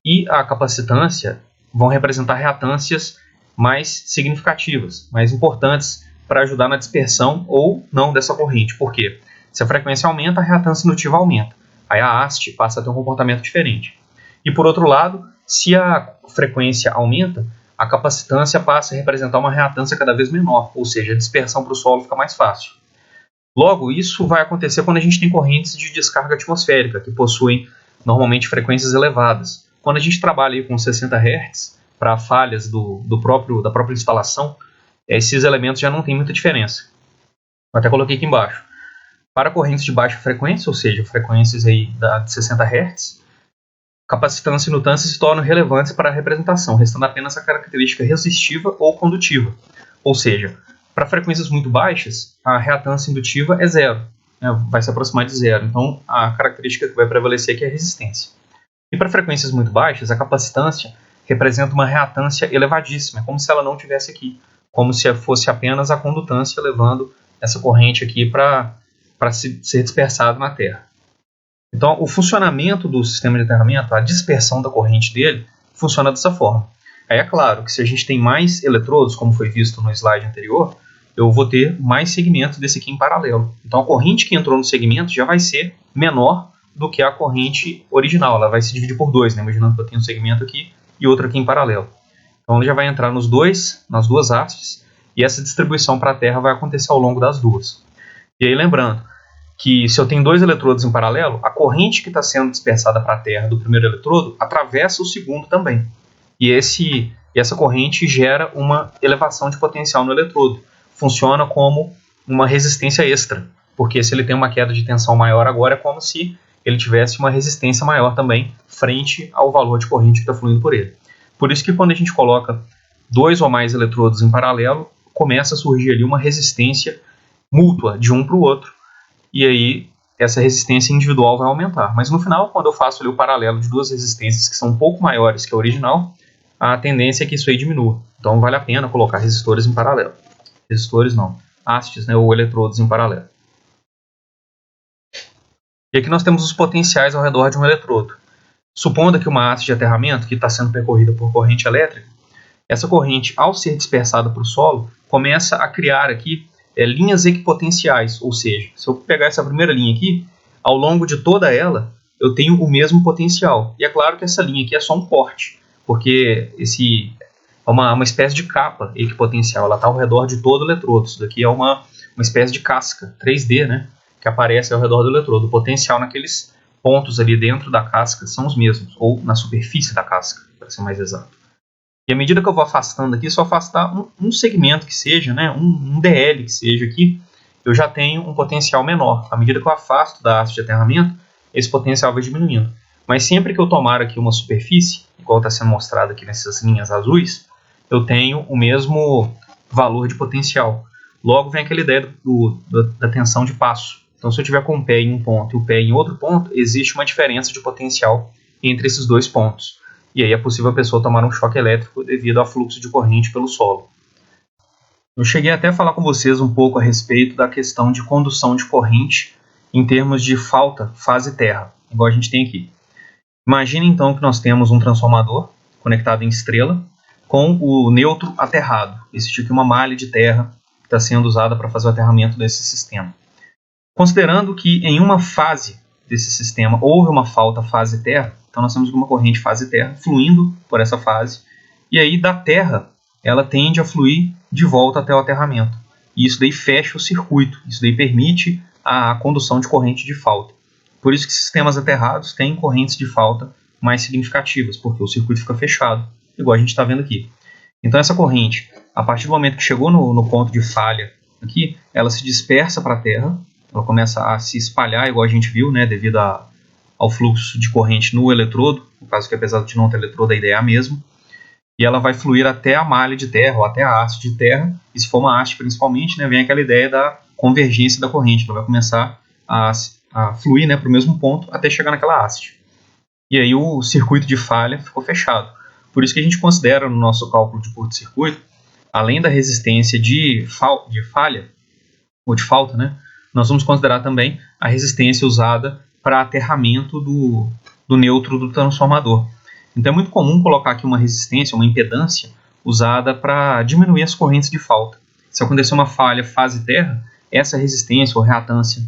e a capacitância vão representar reatâncias mais significativas, mais importantes para ajudar na dispersão ou não dessa corrente. Por quê? Se a frequência aumenta, a reatância indutiva aumenta. Aí a haste passa a ter um comportamento diferente. E por outro lado, se a frequência aumenta, a capacitância passa a representar uma reatância cada vez menor, ou seja, a dispersão para o solo fica mais fácil. Logo, isso vai acontecer quando a gente tem correntes de descarga atmosférica, que possuem normalmente frequências elevadas. Quando a gente trabalha aí com 60 Hz, para falhas da própria instalação, esses elementos já não têm muita diferença. Eu até coloquei aqui embaixo. Para correntes de baixa frequência, ou seja, frequências aí de 60 Hz, capacitância e indutância se tornam relevantes para a representação, restando apenas a característica resistiva ou condutiva. Ou seja, para frequências muito baixas, a reatância indutiva é zero, né? Vai se aproximar de zero. Então, a característica que vai prevalecer aqui é a resistência. E para frequências muito baixas, a capacitância representa uma reatância elevadíssima, como se ela não tivesse aqui, como se fosse apenas a condutância levando essa corrente aqui para ser dispersado na Terra. Então, o funcionamento do sistema de aterramento, a dispersão da corrente dele, funciona dessa forma. Aí é claro que se a gente tem mais eletrodos, como foi visto no slide anterior, eu vou ter mais segmentos desse aqui em paralelo. Então, a corrente que entrou no segmento já vai ser menor do que a corrente original. Ela vai se dividir por dois, né? Imaginando que eu tenho um segmento aqui e outro aqui em paralelo. Então, ela já vai entrar nas duas hastes, e essa distribuição para a Terra vai acontecer ao longo das duas. E aí, lembrando que se eu tenho dois eletrodos em paralelo, a corrente que está sendo dispersada para a Terra do primeiro eletrodo atravessa o segundo também. E essa corrente gera uma elevação de potencial no eletrodo. Funciona como uma resistência extra, porque se ele tem uma queda de tensão maior agora, é como se ele tivesse uma resistência maior também frente ao valor de corrente que está fluindo por ele. Por isso que quando a gente coloca dois ou mais eletrodos em paralelo, começa a surgir ali uma resistência mútua de um para o outro, e aí essa resistência individual vai aumentar. Mas no final, quando eu faço ali o paralelo de duas resistências que são um pouco maiores que a original, a tendência é que isso aí diminua. Então vale a pena colocar resistores em paralelo. Resistores não, hastes, né, ou eletrodos em paralelo. E aqui nós temos os potenciais ao redor de um eletrodo. Supondo que uma haste de aterramento que está sendo percorrida por corrente elétrica, essa corrente, ao ser dispersada para o solo, começa a criar aqui linhas equipotenciais, ou seja, se eu pegar essa primeira linha aqui, ao longo de toda ela, eu tenho o mesmo potencial. E é claro que essa linha aqui é só um corte, porque é uma espécie de capa equipotencial, ela está ao redor de todo o eletrodo. Isso daqui é uma espécie de casca 3D, né, que aparece ao redor do eletrodo. O potencial naqueles pontos ali dentro da casca são os mesmos, ou na superfície da casca, para ser mais exato. E à medida que eu vou afastando aqui, se eu afastar um segmento que seja, né, um DL que seja aqui, eu já tenho um potencial menor. À medida que eu afasto da haste de aterramento, esse potencial vai diminuindo. Mas sempre que eu tomar aqui uma superfície, igual está sendo mostrado aqui nessas linhas azuis, eu tenho o mesmo valor de potencial. Logo vem aquela ideia da tensão de passo. Então, se eu tiver com o pé em um ponto e o pé em outro ponto, existe uma diferença de potencial entre esses dois pontos. E aí é possível a pessoa tomar um choque elétrico devido ao fluxo de corrente pelo solo. Eu cheguei até a falar com vocês um pouco a respeito da questão de condução de corrente em termos de falta, fase terra, igual a gente tem aqui. Imagine então que nós temos um transformador conectado em estrela com o neutro aterrado. Existe aqui uma malha de terra que está sendo usada para fazer o aterramento desse sistema. Considerando que em uma fase desse sistema houve uma falta fase terra, então nós temos uma corrente fase terra fluindo por essa fase, e aí da terra ela tende a fluir de volta até o aterramento. E isso daí fecha o circuito, isso daí permite a condução de corrente de falta. Por isso que sistemas aterrados têm correntes de falta mais significativas, porque o circuito fica fechado, igual a gente está vendo aqui. Então essa corrente, a partir do momento que chegou no ponto de falha aqui, ela se dispersa para a terra, ela começa a se espalhar, igual a gente viu, né, devido ao fluxo de corrente no eletrodo, no caso que apesar de não ter eletrodo, a ideia é a mesma, e ela vai fluir até a malha de terra, ou até a haste de terra, e se for uma haste principalmente, né, vem aquela ideia da convergência da corrente, ela vai começar a fluir, né, para o mesmo ponto até chegar naquela haste. E aí o circuito de falha ficou fechado. Por isso que a gente considera no nosso cálculo de curto-circuito, além da resistência de falha, ou de falta, né, nós vamos considerar também a resistência usada para aterramento do neutro do transformador. Então é muito comum colocar aqui uma resistência, uma impedância, usada para diminuir as correntes de falta. Se acontecer uma falha fase terra, essa resistência ou reatância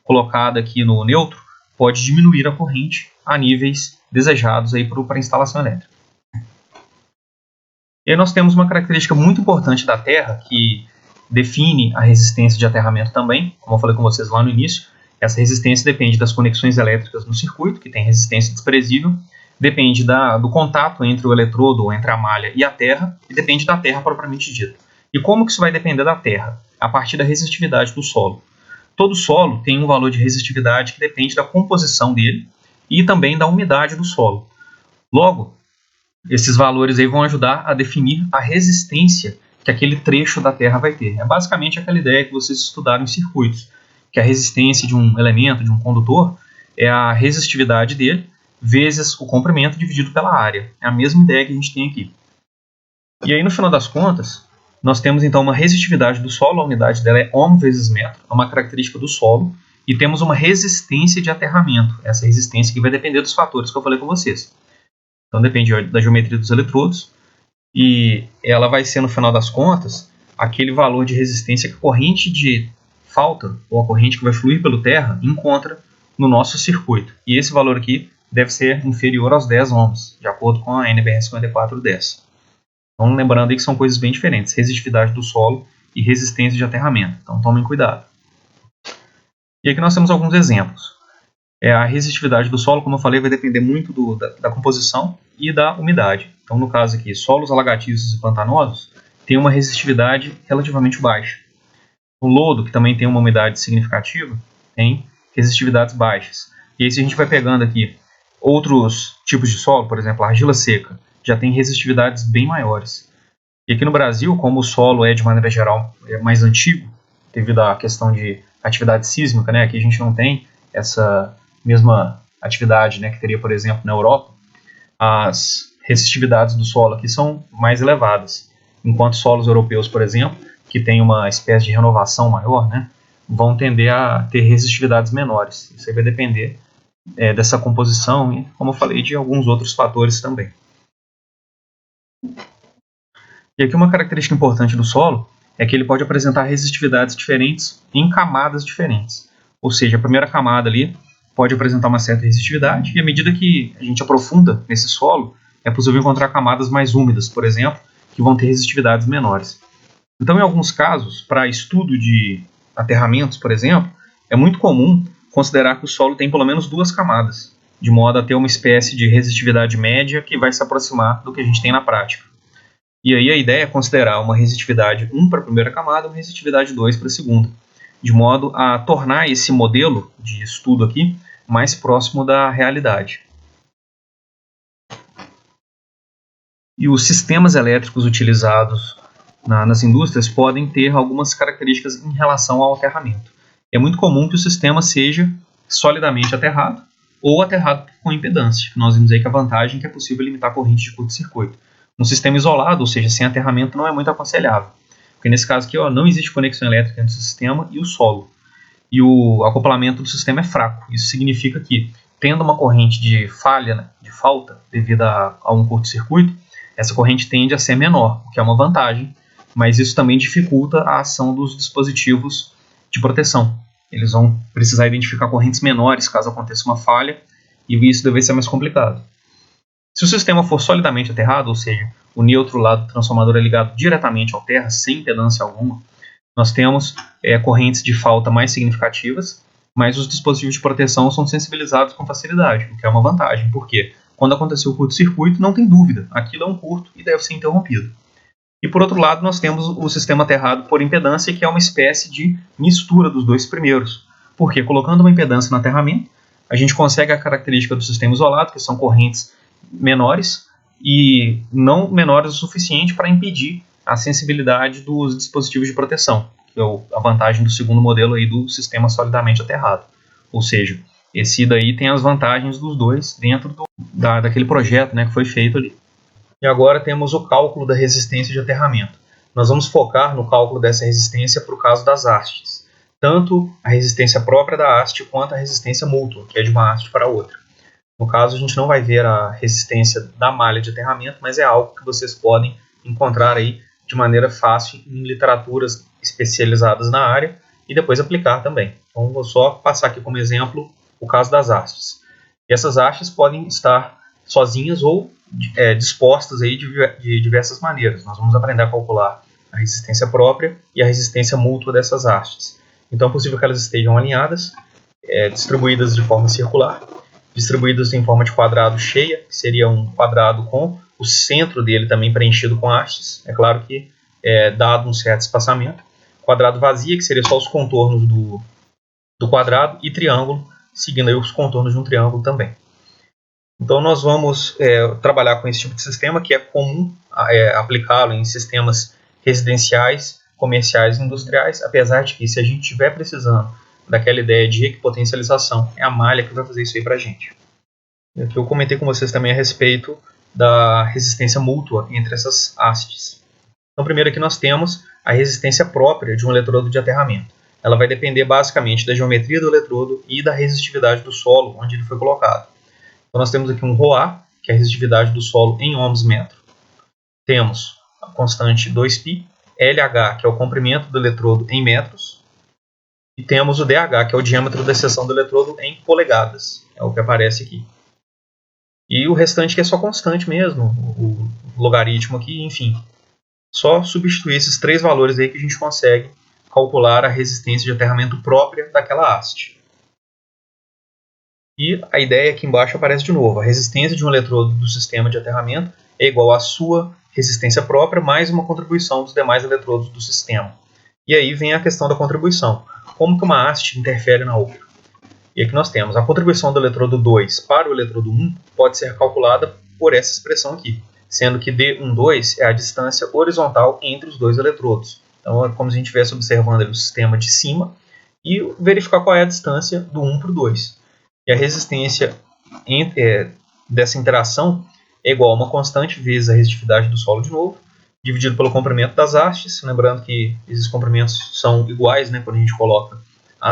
colocada aqui no neutro pode diminuir a corrente a níveis desejados para a instalação elétrica. E aí nós temos uma característica muito importante da terra que define a resistência de aterramento também, como eu falei com vocês lá no início. Essa resistência depende das conexões elétricas no circuito, que tem resistência desprezível, depende do contato entre o eletrodo, ou entre a malha e a terra, e depende da terra propriamente dita. E como que isso vai depender da terra? A partir da resistividade do solo. Todo solo tem um valor de resistividade que depende da composição dele e também da umidade do solo. Logo, esses valores aí vão ajudar a definir a resistência que aquele trecho da terra vai ter. É basicamente aquela ideia que vocês estudaram em circuitos, que a resistência de um elemento, de um condutor, é a resistividade dele vezes o comprimento dividido pela área. É a mesma ideia que a gente tem aqui. E aí, no final das contas, nós temos então uma resistividade do solo, a unidade dela é ohm vezes metro, é uma característica do solo, e temos uma resistência de aterramento, essa resistência que vai depender dos fatores que eu falei com vocês. Então depende da geometria dos eletrodos, e ela vai ser, no final das contas, aquele valor de resistência que a corrente de falta, ou a corrente que vai fluir pelo terra, encontra no nosso circuito. E esse valor aqui deve ser inferior aos 10 ohms, de acordo com a NBR 5410. Então, lembrando aí que são coisas bem diferentes, resistividade do solo e resistência de aterramento. Então, tomem cuidado. E aqui nós temos alguns exemplos. A resistividade do solo, como eu falei, vai depender muito da composição e da umidade. Então, no caso aqui, solos alagadiços e pantanosos têm uma resistividade relativamente baixa. O lodo, que também tem uma umidade significativa, tem resistividades baixas. E aí, se a gente vai pegando aqui outros tipos de solo, por exemplo, a argila seca, já tem resistividades bem maiores. E aqui no Brasil, como o solo é, de maneira geral, mais antigo, devido à questão de atividade sísmica, né, aqui a gente não tem essa mesma atividade, né, que teria, por exemplo, na Europa, as resistividades do solo aqui são mais elevadas, enquanto solos europeus, por exemplo, que tem uma espécie de renovação maior, né, vão tender a ter resistividades menores. Isso aí vai depender dessa composição e, como eu falei, de alguns outros fatores também. E aqui uma característica importante do solo é que ele pode apresentar resistividades diferentes em camadas diferentes. Ou seja, a primeira camada ali pode apresentar uma certa resistividade e à medida que a gente aprofunda nesse solo, é possível encontrar camadas mais úmidas, por exemplo, que vão ter resistividades menores. Então, em alguns casos, para estudo de aterramentos, por exemplo, é muito comum considerar que o solo tem pelo menos 2 camadas, de modo a ter uma espécie de resistividade média que vai se aproximar do que a gente tem na prática. E aí a ideia é considerar uma resistividade 1 para a primeira camada e uma resistividade 2 para a segunda, de modo a tornar esse modelo de estudo aqui mais próximo da realidade. E os sistemas elétricos utilizados nas indústrias podem ter algumas características em relação ao aterramento. É muito comum que o sistema seja solidamente aterrado ou aterrado com impedância. Nós vimos aí que a vantagem é que é possível limitar a corrente de curto-circuito. Um sistema isolado, ou seja, sem aterramento, não é muito aconselhável. Porque nesse caso aqui, não existe conexão elétrica entre o sistema e o solo. E o acoplamento do sistema é fraco. Isso significa que, tendo uma corrente de falha, né, de falta, devido a um curto-circuito, essa corrente tende a ser menor, o que é uma vantagem, mas isso também dificulta a ação dos dispositivos de proteção. Eles vão precisar identificar correntes menores caso aconteça uma falha, e isso deve ser mais complicado. Se o sistema for solidamente aterrado, ou seja, o neutro lá do transformador é ligado diretamente ao terra, sem impedância alguma, nós temos correntes de falta mais significativas, mas os dispositivos de proteção são sensibilizados com facilidade, o que é uma vantagem, porque quando aconteceu o curto-circuito, não tem dúvida, aquilo é um curto e deve ser interrompido. E por outro lado, nós temos o sistema aterrado por impedância, que é uma espécie de mistura dos dois primeiros, Porque colocando uma impedância no aterramento, a gente consegue a característica do sistema isolado, que são correntes menores e não menores o suficiente para impedir a sensibilidade dos dispositivos de proteção, que é a vantagem do segundo modelo aí do sistema solidamente aterrado. Ou seja, esse daí tem as vantagens dos dois dentro daquele projeto, né, que foi feito ali. E agora temos o cálculo da resistência de aterramento. Nós vamos focar no cálculo dessa resistência para o caso das hastes, tanto a resistência própria da haste quanto a resistência mútua, que é de uma haste para outra. No caso, a gente não vai ver a resistência da malha de aterramento, mas é algo que vocês podem encontrar aí de maneira fácil em literaturas especializadas na área e depois aplicar também. Então, vou só passar aqui como exemplo o caso das hastes. E essas hastes podem estar sozinhas ou dispostas aí de diversas maneiras. Nós vamos aprender a calcular a resistência própria e a resistência mútua dessas hastes. Então é possível que elas estejam alinhadas, distribuídas de forma circular, distribuídas em forma de quadrado cheia, que seria um quadrado com o centro dele também preenchido com hastes, é claro que dado um certo espaçamento. Quadrado vazia, que seria só os contornos do quadrado, e triângulo, seguindo aí os contornos de um triângulo também. Então nós vamos trabalhar com esse tipo de sistema, que é comum aplicá-lo em sistemas residenciais, comerciais e industriais, apesar de que, se a gente estiver precisando daquela ideia de equipotencialização, é a malha que vai fazer isso aí para a gente. E aqui eu comentei com vocês também a respeito da resistência mútua entre essas hastes. Então primeiro aqui nós temos a resistência própria de um eletrodo de aterramento. Ela vai depender basicamente da geometria do eletrodo e da resistividade do solo onde ele foi colocado. Então nós temos aqui um ρA, que é a resistividade do solo em ohms metro. Temos a constante 2π, LH, que é o comprimento do eletrodo em metros, e temos o DH, que é o diâmetro da seção do eletrodo em polegadas, é o que aparece aqui. E o restante que é só constante mesmo, o logaritmo aqui, enfim. Só substituir esses três valores aí que a gente consegue calcular a resistência de aterramento própria daquela haste. E a ideia aqui embaixo aparece de novo. A resistência de um eletrodo do sistema de aterramento é igual à sua resistência própria mais uma contribuição dos demais eletrodos do sistema. E aí vem a questão da contribuição. Como que uma haste interfere na outra? E aqui nós temos a contribuição do eletrodo 2 para o eletrodo 1 pode ser calculada por essa expressão aqui, sendo que D12 é a distância horizontal entre os dois eletrodos. Então é como se a gente estivesse observando o sistema de cima e verificar qual é a distância do 1 para o 2. E a resistência dessa interação é igual a uma constante vezes a resistividade do solo de novo, dividido pelo comprimento das hastes, lembrando que esses comprimentos são iguais, né, quando a gente coloca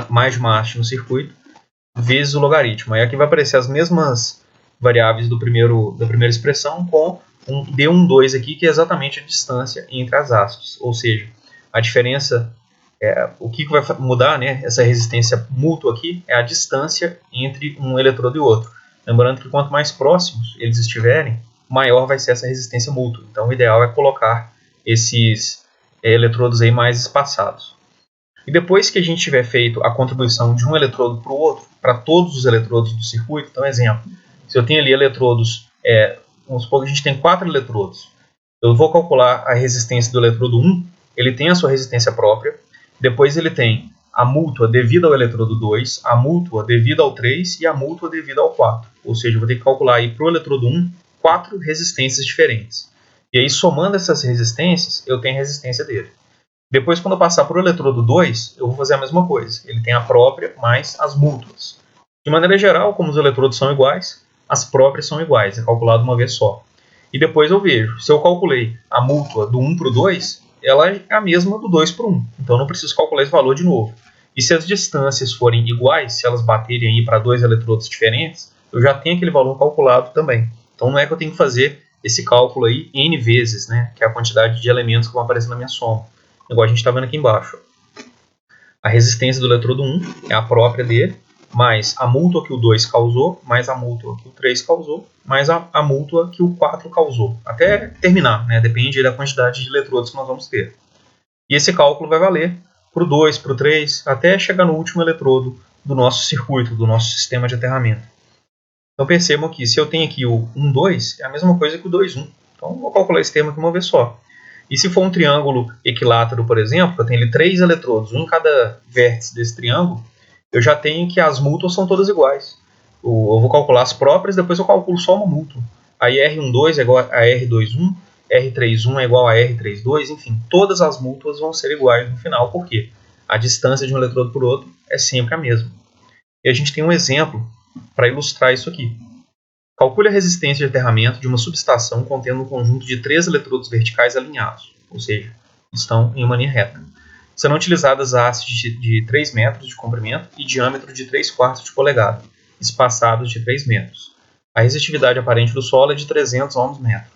mais de uma haste no circuito, vezes o logaritmo. Aí aqui vai aparecer as mesmas variáveis da primeira expressão com um D12 aqui, que é exatamente a distância entre as hastes, ou seja, a diferença, o que vai mudar, né, essa resistência mútua aqui é a distância entre um eletrodo e outro. Lembrando que quanto mais próximos eles estiverem, maior vai ser essa resistência mútua. Então o ideal é colocar esses eletrodos aí mais espaçados. E depois que a gente tiver feito a contribuição de um eletrodo para o outro, para todos os eletrodos do circuito, então exemplo, se eu tenho ali eletrodos, vamos supor que a gente tem 4 eletrodos, eu vou calcular a resistência do eletrodo 1, ele tem a sua resistência própria, depois ele tem a mútua devida ao eletrodo 2, a mútua devida ao 3 e a mútua devida ao 4. Ou seja, eu vou ter que calcular aí para o eletrodo 1 4 resistências diferentes. E aí, somando essas resistências, eu tenho a resistência dele. Depois, quando eu passar para o eletrodo 2, eu vou fazer a mesma coisa. Ele tem a própria mais as mútuas. De maneira geral, como os eletrodos são iguais, as próprias são iguais, é calculado uma vez só. E depois eu vejo, se eu calculei a mútua do 1 para o 2, ela é a mesma do 2 para o 1. Então eu não preciso calcular esse valor de novo. E se as distâncias forem iguais, se elas baterem aí para dois eletrodos diferentes, eu já tenho aquele valor calculado também. Então não é que eu tenho que fazer esse cálculo aí N vezes, né, que é a quantidade de elementos que vão aparecer na minha soma. Igual a gente está vendo aqui embaixo. A resistência do eletrodo 1 é a própria dele, mais a mútua que o 2 causou, mais a mútua que o 3 causou, mais a mútua que o 4 causou. Até terminar, né? Depende da quantidade de eletrodos que nós vamos ter. E esse cálculo vai valer para o 2, para o 3, até chegar no último eletrodo do nosso circuito, do nosso sistema de aterramento. Então percebam que se eu tenho aqui o 1, 2, é a mesma coisa que o 2, 1. Então vou calcular esse termo aqui uma vez só. E se for um triângulo equilátero, por exemplo, eu tenho ali 3 eletrodos, um em cada vértice desse triângulo, eu já tenho que as mútuas são todas iguais. Eu vou calcular as próprias, depois eu calculo só uma mútua. Aí R12 é igual a R21, R31 é igual a R32, enfim, todas as mútuas vão ser iguais no final. Por quê? A distância de um eletrodo por outro é sempre a mesma. E a gente tem um exemplo para ilustrar isso aqui. Calcule a resistência de aterramento de uma subestação contendo um conjunto de 3 eletrodos verticais alinhados, ou seja, estão em uma linha reta. Serão utilizadas hastes de 3 metros de comprimento e diâmetro de 3/4 de polegada, espaçados de 3 metros. A resistividade aparente do solo é de 300 ohms-metro.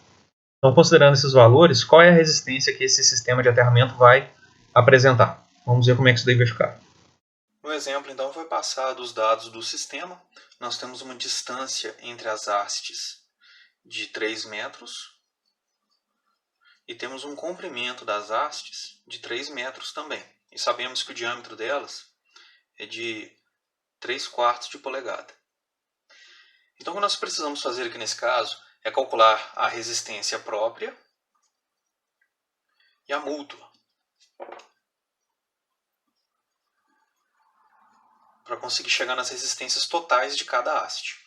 Então, considerando esses valores, qual é a resistência que esse sistema de aterramento vai apresentar? Vamos ver como é que isso daí vai ficar. No exemplo, então, foi passado os dados do sistema. Nós temos uma distância entre as hastes de 3 metros e temos um comprimento das hastes de 3 metros também. E sabemos que o diâmetro delas é de 3/4 de polegada. Então, o que nós precisamos fazer aqui nesse caso é calcular a resistência própria e a mútua, para conseguir chegar nas resistências totais de cada haste.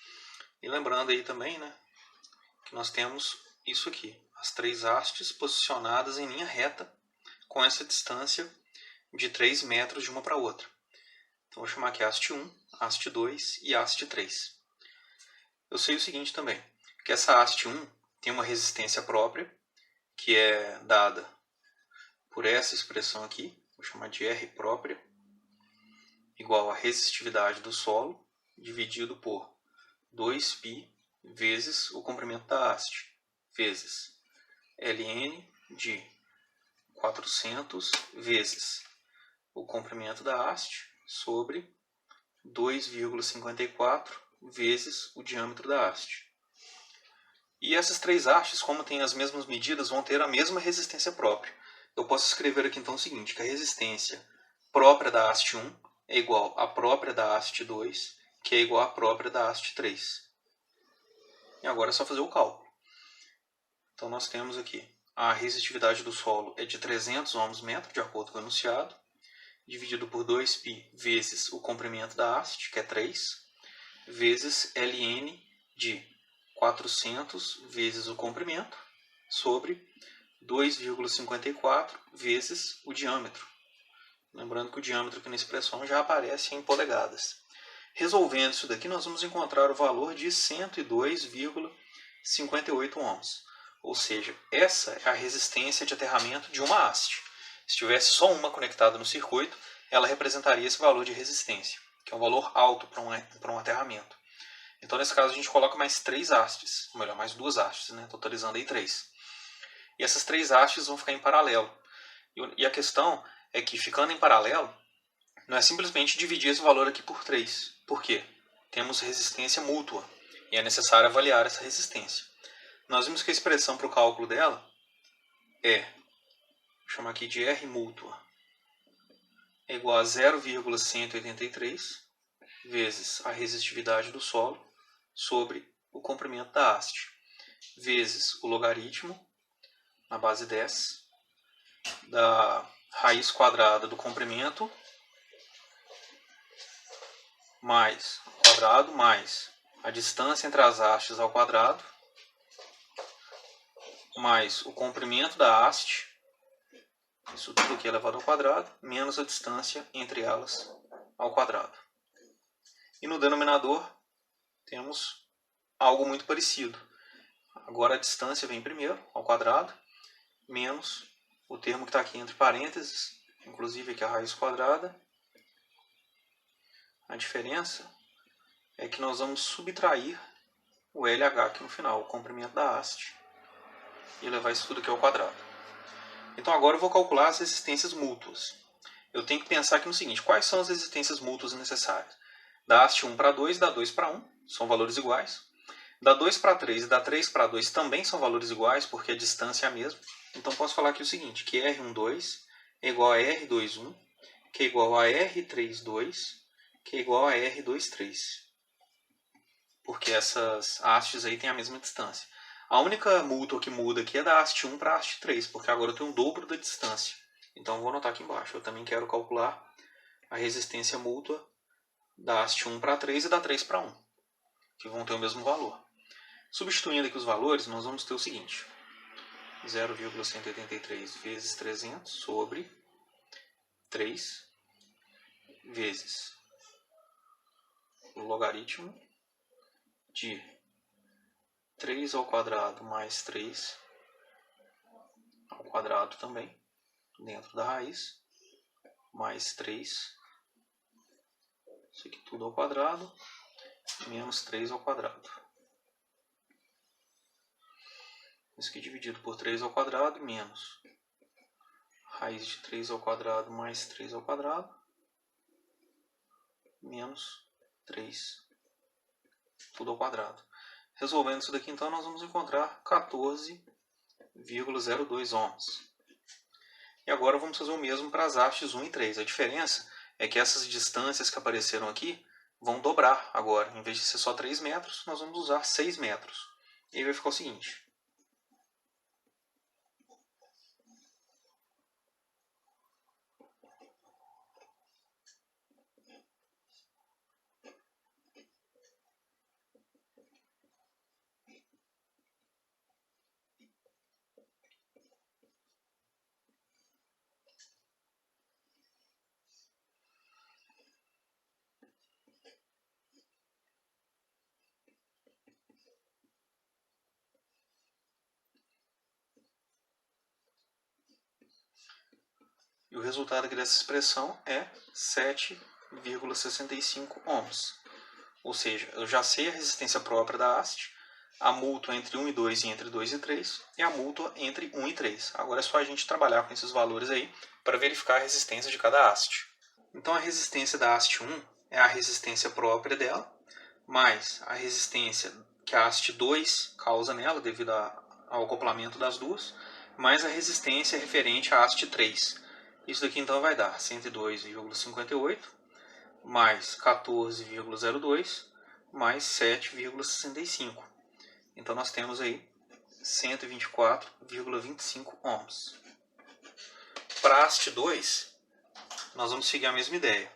E lembrando aí também, né, que nós temos isso aqui, as 3 hastes posicionadas em linha reta com essa distância de 3 metros de uma para outra. Então vou chamar aqui haste 1, haste 2 e haste 3. Eu sei o seguinte também, que essa haste 1 tem uma resistência própria, que é dada por essa expressão aqui, vou chamar de R própria, igual a resistividade do solo, dividido por 2π vezes o comprimento da haste, vezes ln de 400 vezes o comprimento da haste sobre 2,54 vezes o diâmetro da haste. E essas 3 hastes, como têm as mesmas medidas, vão ter a mesma resistência própria. Eu posso escrever aqui então o seguinte, que a resistência própria da haste 1 é igual à própria da haste 2, que é igual à própria da haste 3. E agora é só fazer o cálculo. Então nós temos aqui a resistividade do solo é de 300 ohms-metro, de acordo com o enunciado, dividido por 2π vezes o comprimento da haste, que é 3, vezes ln de 400 vezes o comprimento, sobre 2,54 vezes o diâmetro. Lembrando que o diâmetro aqui na expressão já aparece em polegadas. Resolvendo isso daqui, nós vamos encontrar o valor de 102,58 ohms. Ou seja, essa é a resistência de aterramento de uma haste. Se tivesse só uma conectada no circuito, ela representaria esse valor de resistência, que é um valor alto para um aterramento. Então, nesse caso, a gente coloca mais 3 hastes, ou melhor, mais 2 hastes, né? Totalizando aí 3. E essas 3 hastes vão ficar em paralelo. E a questão é que, ficando em paralelo, não é simplesmente dividir esse valor aqui por 3. Por quê? Temos resistência mútua e é necessário avaliar essa resistência. Nós vimos que a expressão para o cálculo dela é, vou chamar aqui de R mútua, é igual a 0,183 vezes a resistividade do solo sobre o comprimento da haste, vezes o logaritmo, na base 10, da raiz quadrada do comprimento, mais o quadrado, mais a distância entre as hastes ao quadrado, mais o comprimento da haste, isso tudo aqui elevado ao quadrado, menos a distância entre elas ao quadrado. E no denominador temos algo muito parecido. Agora a distância vem primeiro, ao quadrado, menos o termo que está aqui entre parênteses, inclusive aqui a raiz quadrada. A diferença é que nós vamos subtrair o LH aqui no final, o comprimento da haste, e levar isso tudo aqui ao quadrado. Então agora eu vou calcular as resistências mútuas. Eu tenho que pensar aqui no seguinte, quais são as resistências mútuas necessárias? Da haste 1 para 2 e da 2 para 1 são valores iguais. Da 2 para 3 e da 3 para 2 também são valores iguais, porque a distância é a mesma. Então posso falar aqui o seguinte, que R12 é igual a R21, que é igual a R32, que é igual a R23. Porque essas hastes aí têm a mesma distância. A única mútua que muda aqui é da haste 1 para a haste 3, porque agora eu tenho o dobro da distância. Então eu vou anotar aqui embaixo. Eu também quero calcular a resistência mútua da haste 1 para 3 e da 3 para 1, que vão ter o mesmo valor. Substituindo aqui os valores, nós vamos ter o seguinte: 0,183 vezes 300 sobre 3 vezes o logaritmo de 3 ao quadrado mais 3 ao quadrado também, dentro da raiz, mais 3, isso aqui tudo ao quadrado, menos 3 ao quadrado. Isso aqui dividido por 3 ao quadrado, menos raiz de 3 ao quadrado mais 3 ao quadrado, menos 3, tudo ao quadrado. Resolvendo isso daqui, então, nós vamos encontrar 14,02 ohms. E agora vamos fazer o mesmo para as hastes 1 e 3. A diferença é que essas distâncias que apareceram aqui vão dobrar agora. Em vez de ser só 3 metros, nós vamos usar 6 metros. E aí vai ficar o seguinte: e o resultado aqui dessa expressão é 7,65 ohms. Ou seja, eu já sei a resistência própria da haste, a múltipla entre 1 e 2 e entre 2 e 3, e a múltipla entre 1 e 3. Agora é só a gente trabalhar com esses valores aí para verificar a resistência de cada haste. Então a resistência da haste 1 é a resistência própria dela, mais a resistência que a haste 2 causa nela devido ao acoplamento das duas, mais a resistência referente à haste 3. Isso daqui então vai dar 102,58 mais 14,02 mais 7,65. Então nós temos aí 124,25 ohms. Para a haste 2, nós vamos seguir a mesma ideia.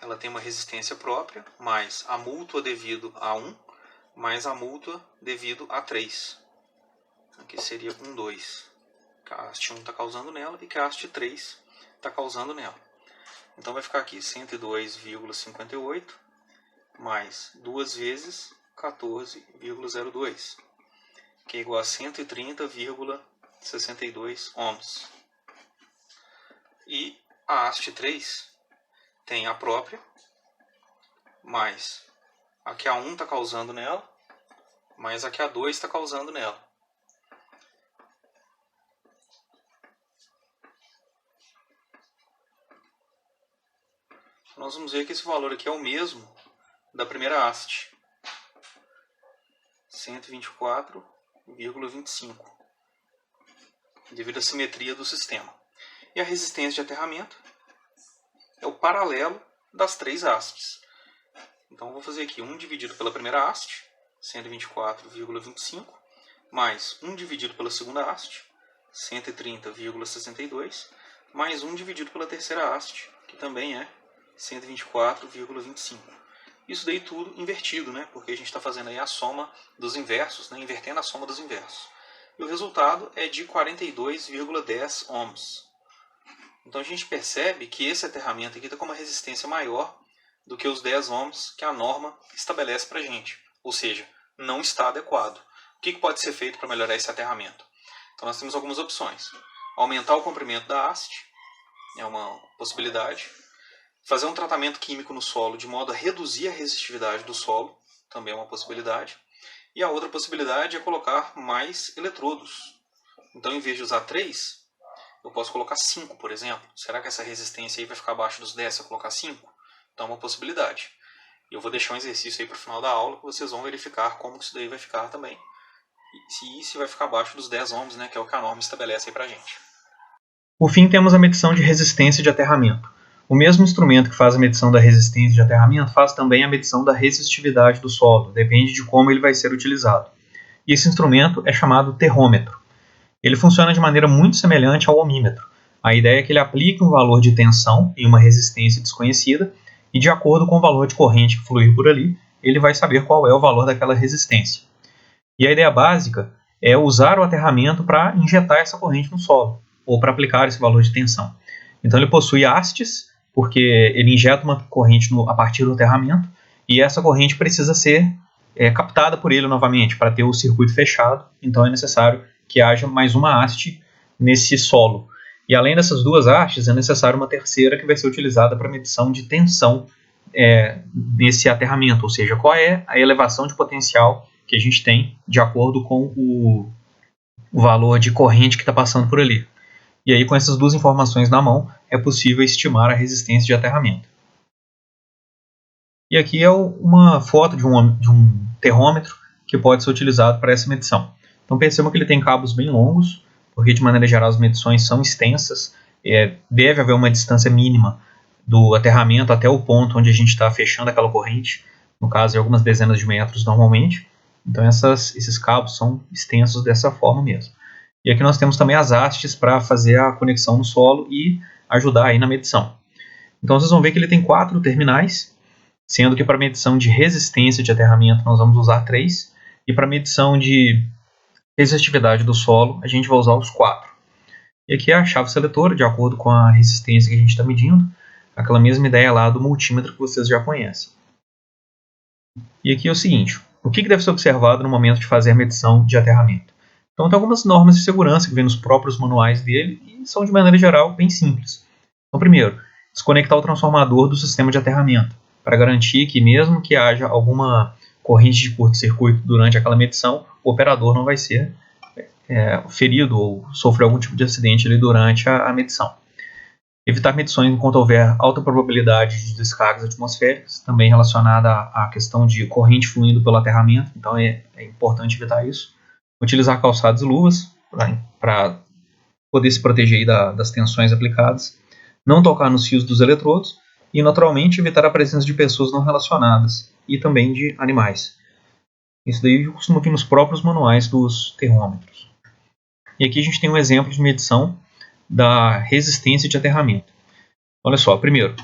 Ela tem uma resistência própria, mais a múltipla devido a 1, mais a múltipla devido a 3. Aqui seria 2. Que a haste 1 está causando nela e que a haste 3 está causando nela. Então vai ficar aqui 102,58 mais 2 vezes 14,02, que é igual a 130,62 ohms. E a haste 3 tem a própria, mais a que a 1 está causando nela, mais a que a 2 está causando nela. Nós vamos ver que esse valor aqui é o mesmo da primeira haste, 124,25, devido à simetria do sistema. E a resistência de aterramento é o paralelo das 3 hastes. Então vou fazer aqui 1 dividido pela primeira haste, 124,25, mais 1 dividido pela segunda haste, 130,62, mais 1 dividido pela terceira haste, que também é 124,25. Isso daí tudo invertido, né? Porque a gente está fazendo aí a soma dos inversos, né? Invertendo a soma dos inversos. E o resultado é de 42,10 ohms. Então a gente percebe que esse aterramento aqui está com uma resistência maior do que os 10 ohms que a norma estabelece para a gente. Ou seja, não está adequado. O que pode ser feito para melhorar esse aterramento? Então nós temos algumas opções. Aumentar o comprimento da haste é uma possibilidade. Fazer um tratamento químico no solo de modo a reduzir a resistividade do solo, também é uma possibilidade. E a outra possibilidade é colocar mais eletrodos. Então, em vez de usar 3, eu posso colocar 5, por exemplo. Será que essa resistência aí vai ficar abaixo dos 10 se eu colocar 5? Então, é uma possibilidade. E eu vou deixar um exercício aí para o final da aula que vocês vão verificar como isso daí vai ficar também. E se vai ficar abaixo dos 10 ohms, né, que é o que a norma estabelece aí para a gente. Por fim, temos a medição de resistência de aterramento. O mesmo instrumento que faz a medição da resistência de aterramento faz também a medição da resistividade do solo, depende de como ele vai ser utilizado. E esse instrumento é chamado terrômetro. Ele funciona de maneira muito semelhante ao ohmímetro. A ideia é que ele aplique um valor de tensão em uma resistência desconhecida e de acordo com o valor de corrente que fluir por ali, ele vai saber qual é o valor daquela resistência. E a ideia básica é usar o aterramento para injetar essa corrente no solo, ou para aplicar esse valor de tensão. Então ele possui hastes, porque ele injeta uma corrente a partir do aterramento, e essa corrente precisa ser captada por ele novamente, para ter o circuito fechado. Então é necessário que haja mais uma haste nesse solo. E além dessas duas hastes, é necessário uma terceira que vai ser utilizada para medição de tensão nesse aterramento, ou seja, qual é a elevação de potencial que a gente tem de acordo com o valor de corrente que está passando por ali. E aí, com essas duas informações na mão, é possível estimar a resistência de aterramento. E aqui é uma foto de um termômetro que pode ser utilizado para essa medição. Então percebam que ele tem cabos bem longos, porque de maneira geral as medições são extensas, deve haver uma distância mínima do aterramento até o ponto onde a gente está fechando aquela corrente, no caso de algumas dezenas de metros normalmente. Então esses cabos são extensos dessa forma mesmo. E aqui nós temos também as hastes para fazer a conexão no solo e ajudar aí na medição. Então vocês vão ver que ele tem 4 terminais, sendo que para medição de resistência de aterramento nós vamos usar 3, e para medição de resistividade do solo a gente vai usar os 4. E aqui é a chave seletora, de acordo com a resistência que a gente está medindo, aquela mesma ideia lá do multímetro que vocês já conhecem. E aqui é o seguinte, o que deve ser observado no momento de fazer a medição de aterramento? Então tem algumas normas de segurança que vêm nos próprios manuais dele e são de maneira geral bem simples. Então primeiro, desconectar o transformador do sistema de aterramento, para garantir que mesmo que haja alguma corrente de curto-circuito durante aquela medição, o operador não vai ser ferido ou sofrer algum tipo de acidente ali durante a medição. Evitar medições enquanto houver alta probabilidade de descargas atmosféricas, também relacionada à questão de corrente fluindo pelo aterramento, então é importante evitar isso. Utilizar calçados e luvas para poder se proteger aí das tensões aplicadas. Não tocar nos fios dos eletrodos e, naturalmente, evitar a presença de pessoas não relacionadas e também de animais. Isso daí costuma vir nos próprios manuais dos termômetros. E aqui a gente tem um exemplo de medição da resistência de aterramento. Olha só, primeiro,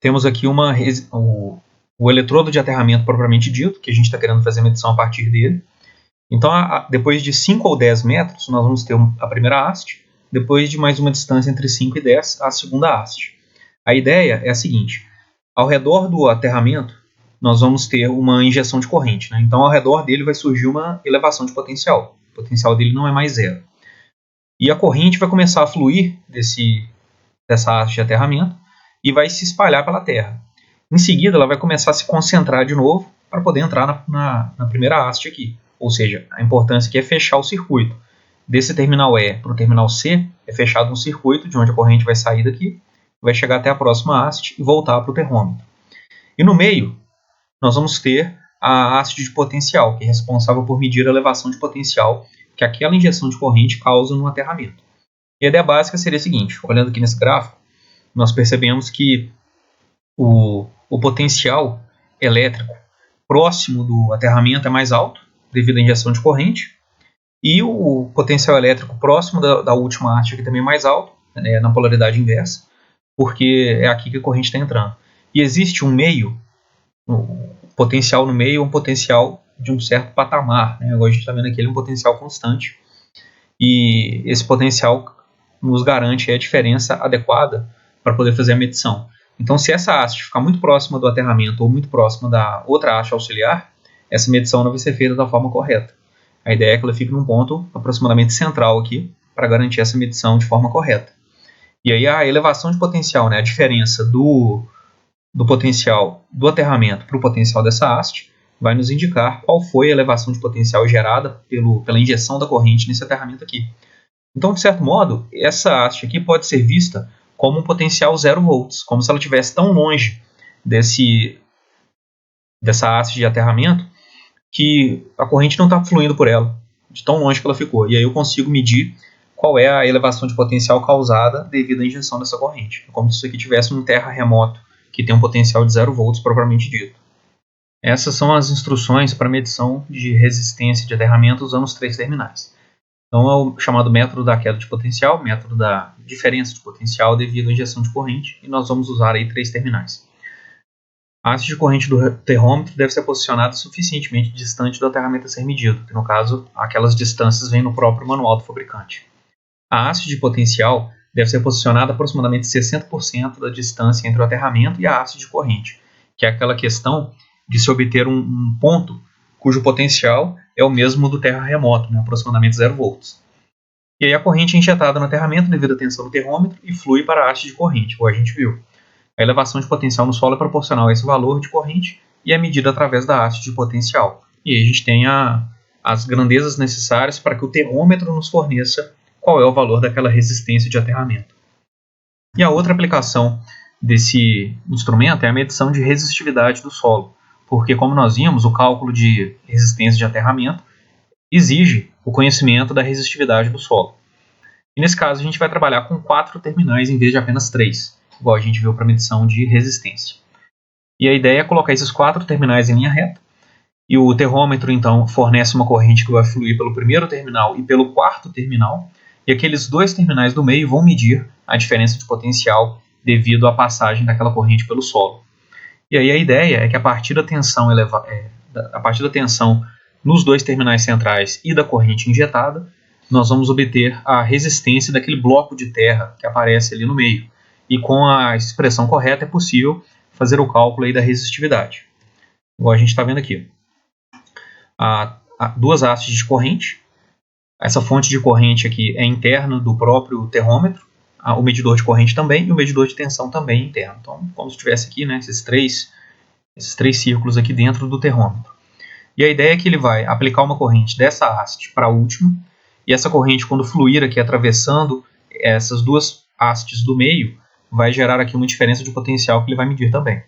temos aqui o eletrodo de aterramento propriamente dito, que a gente está querendo fazer a medição a partir dele. Então, depois de 5 ou 10 metros, nós vamos ter a primeira haste, depois de mais uma distância entre 5 e 10, a segunda haste. A ideia é a seguinte, ao redor do aterramento, nós vamos ter uma injeção de corrente, né? Então, ao redor dele vai surgir uma elevação de potencial. O potencial dele não é mais zero. E a corrente vai começar a fluir dessa haste de aterramento e vai se espalhar pela Terra. Em seguida, ela vai começar a se concentrar de novo para poder entrar na primeira haste aqui. Ou seja, a importância aqui é fechar o circuito. Desse terminal E para o terminal C, é fechado um circuito de onde a corrente vai sair daqui, vai chegar até a próxima haste e voltar para o termômetro. E no meio, nós vamos ter a haste de potencial, que é responsável por medir a elevação de potencial que aquela injeção de corrente causa no aterramento. E a ideia básica seria a seguinte, olhando aqui nesse gráfico, nós percebemos que o potencial elétrico próximo do aterramento é mais alto, devido à injeção de corrente, e o potencial elétrico próximo da última haste aqui também é mais alto, na polaridade inversa, porque é aqui que a corrente está entrando. E existe um meio, o potencial no meio é um potencial de um certo patamar, né? Agora a gente está vendo aqui ele é um potencial constante, e esse potencial nos garante a diferença adequada para poder fazer a medição. Então, se essa haste ficar muito próxima do aterramento ou muito próxima da outra haste auxiliar, essa medição não vai ser feita da forma correta. A ideia é que ela fique num ponto aproximadamente central aqui, para garantir essa medição de forma correta. E aí a elevação de potencial, né, a diferença do potencial do aterramento para o potencial dessa haste, vai nos indicar qual foi a elevação de potencial gerada pela injeção da corrente nesse aterramento aqui. Então, de certo modo, essa haste aqui pode ser vista como um potencial 0 volts, como se ela estivesse tão longe dessa haste de aterramento que a corrente não está fluindo por ela, de tão longe que ela ficou. E aí eu consigo medir qual é a elevação de potencial causada devido à injeção dessa corrente. É como se isso aqui tivesse um terra remoto que tem um potencial de 0 volts propriamente dito. Essas são as instruções para medição de resistência de aterramento usando os 3 terminais. Então é o chamado método da queda de potencial, método da diferença de potencial devido à injeção de corrente, e nós vamos usar aí 3 terminais. A haste de corrente do termômetro deve ser posicionada suficientemente distante do aterramento a ser medido, que no caso, aquelas distâncias vêm no próprio manual do fabricante. A haste de potencial deve ser posicionada a aproximadamente 60% da distância entre o aterramento e a haste de corrente, que é aquela questão de se obter um ponto cujo potencial é o mesmo do terra remoto, né, aproximadamente 0 volts. E aí a corrente é injetada no aterramento devido à tensão do termômetro e flui para a haste de corrente, como a gente viu. A elevação de potencial no solo é proporcional a esse valor de corrente e é medida através da haste de potencial. E aí a gente tem as grandezas necessárias para que o termômetro nos forneça qual é o valor daquela resistência de aterramento. E a outra aplicação desse instrumento é a medição de resistividade do solo, porque, como nós vimos, o cálculo de resistência de aterramento exige o conhecimento da resistividade do solo. E nesse caso a gente vai trabalhar com 4 terminais em vez de apenas 3, igual a gente viu para medição de resistência. E a ideia é colocar esses 4 terminais em linha reta, e o termômetro então fornece uma corrente que vai fluir pelo primeiro terminal e pelo quarto terminal, e aqueles 2 terminais do meio vão medir a diferença de potencial devido à passagem daquela corrente pelo solo. E aí a ideia é que a partir da tensão nos 2 terminais centrais e da corrente injetada, nós vamos obter a resistência daquele bloco de terra que aparece ali no meio. E com a expressão correta é possível fazer o cálculo aí da resistividade. Igual a gente está vendo aqui. Há 2 hastes de corrente. Essa fonte de corrente aqui é interna do próprio termômetro. O medidor de corrente também e o medidor de tensão também é interno. Então, como se tivesse aqui, né, esses três círculos aqui dentro do termômetro. E a ideia é que ele vai aplicar uma corrente dessa haste para a última, e essa corrente, quando fluir aqui atravessando essas 2 hastes do meio, vai gerar aqui uma diferença de potencial que ele vai medir também.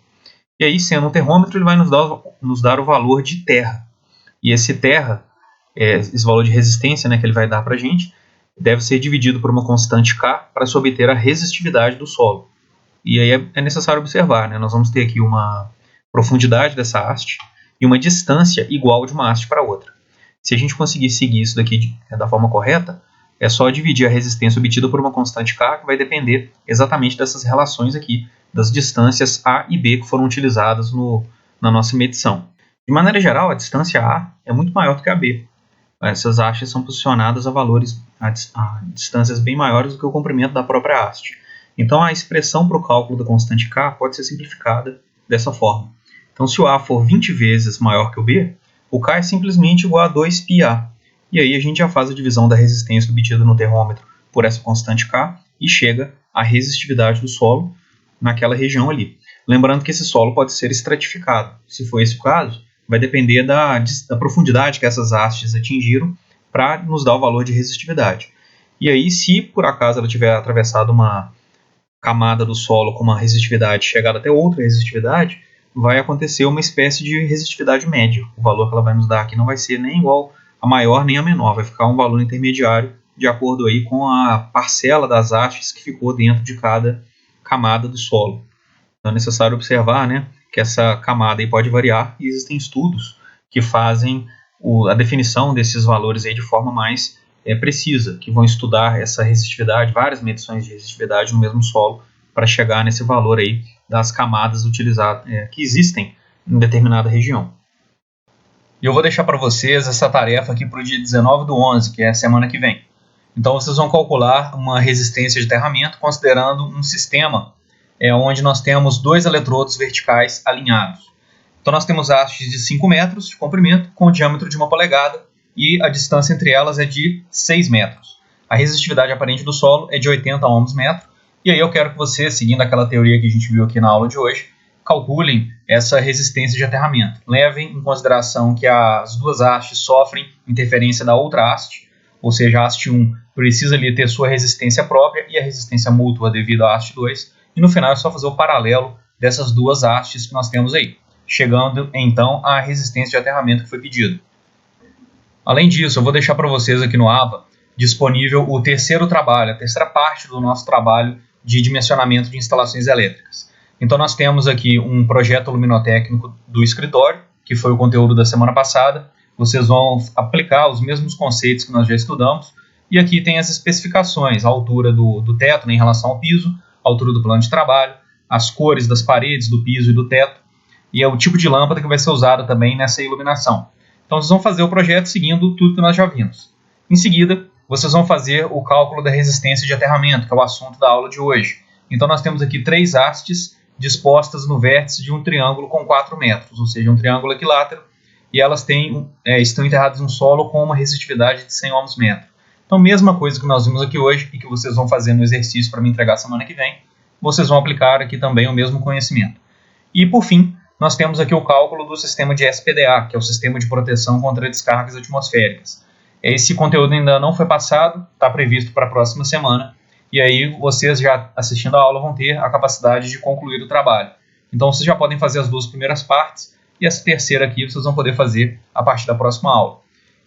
E aí, sendo um termômetro, ele vai nos dar o valor de terra. E esse terra, esse valor de resistência, né, que ele vai dar para a gente, deve ser dividido por uma constante K para se obter a resistividade do solo. E aí é necessário observar, né, nós vamos ter aqui uma profundidade dessa haste e uma distância igual de uma haste para outra. Se a gente conseguir seguir isso daqui da forma correta, é só dividir a resistência obtida por uma constante K, que vai depender exatamente dessas relações aqui, das distâncias A e B que foram utilizadas na nossa medição. De maneira geral, a distância A é muito maior do que a B. Essas hastes são posicionadas a distâncias bem maiores do que o comprimento da própria haste. Então, a expressão para o cálculo da constante K pode ser simplificada dessa forma. Então, se o A for 20 vezes maior que o B, o K é simplesmente igual a 2πA. E aí a gente já faz a divisão da resistência obtida no termômetro por essa constante K e chega à resistividade do solo naquela região ali. Lembrando que esse solo pode ser estratificado. Se for esse o caso, vai depender da profundidade que essas hastes atingiram para nos dar o valor de resistividade. E aí, se por acaso ela tiver atravessado uma camada do solo com uma resistividade chegada até outra resistividade, vai acontecer uma espécie de resistividade média. O valor que ela vai nos dar aqui não vai ser nem igual a maior nem a menor, vai ficar um valor intermediário de acordo aí com a parcela das hastes que ficou dentro de cada camada do solo. Então é necessário observar, né, que essa camada aí pode variar e existem estudos que fazem a definição desses valores aí de forma mais precisa, que vão estudar essa resistividade, várias medições de resistividade no mesmo solo para chegar nesse valor aí das camadas utilizadas que existem em determinada região. E eu vou deixar para vocês essa tarefa aqui para o dia 19/11, que é a semana que vem. Então vocês vão calcular uma resistência de aterramento considerando um sistema onde nós temos 2 eletrodos verticais alinhados. Então nós temos hastes de 5 metros de comprimento com o diâmetro de 1 polegada e a distância entre elas é de 6 metros. A resistividade aparente do solo é de 80 ohms metro. E aí eu quero que vocês, seguindo aquela teoria que a gente viu aqui na aula de hoje, calculem essa resistência de aterramento. Levem em consideração que as 2 hastes sofrem interferência da outra haste, ou seja, a haste 1 precisa ali ter sua resistência própria e a resistência mútua devido à haste 2. E no final é só fazer o paralelo dessas 2 hastes que nós temos aí, chegando então à resistência de aterramento que foi pedido. Além disso, eu vou deixar para vocês aqui no AVA disponível o terceiro trabalho, a terceira parte do nosso trabalho de dimensionamento de instalações elétricas. Então nós temos aqui um projeto luminotécnico do escritório, que foi o conteúdo da semana passada. Vocês vão aplicar os mesmos conceitos que nós já estudamos. E aqui tem as especificações, a altura do teto, né, em relação ao piso, a altura do plano de trabalho, as cores das paredes, do piso e do teto. e é o tipo de lâmpada que vai ser usada também nessa iluminação. Então vocês vão fazer o projeto seguindo tudo que nós já vimos. Em seguida, vocês vão fazer o cálculo da resistência de aterramento, que é o assunto da aula de hoje. Então nós temos aqui 3 hastes dispostas no vértice de um triângulo com 4 metros, ou seja, um triângulo equilátero, e elas estão enterradas em um solo com uma resistividade de 100 ohms metro. Então, mesma coisa que nós vimos aqui hoje e que vocês vão fazer no exercício para me entregar semana que vem, vocês vão aplicar aqui também o mesmo conhecimento. E, por fim, nós temos aqui o cálculo do sistema de SPDA, que é o Sistema de Proteção contra Descargas Atmosféricas. Esse conteúdo ainda não foi passado, está previsto para a próxima semana, e aí vocês já assistindo a aula vão ter a capacidade de concluir o trabalho. Então, vocês já podem fazer as 2 primeiras partes, e essa terceira aqui vocês vão poder fazer a partir da próxima aula.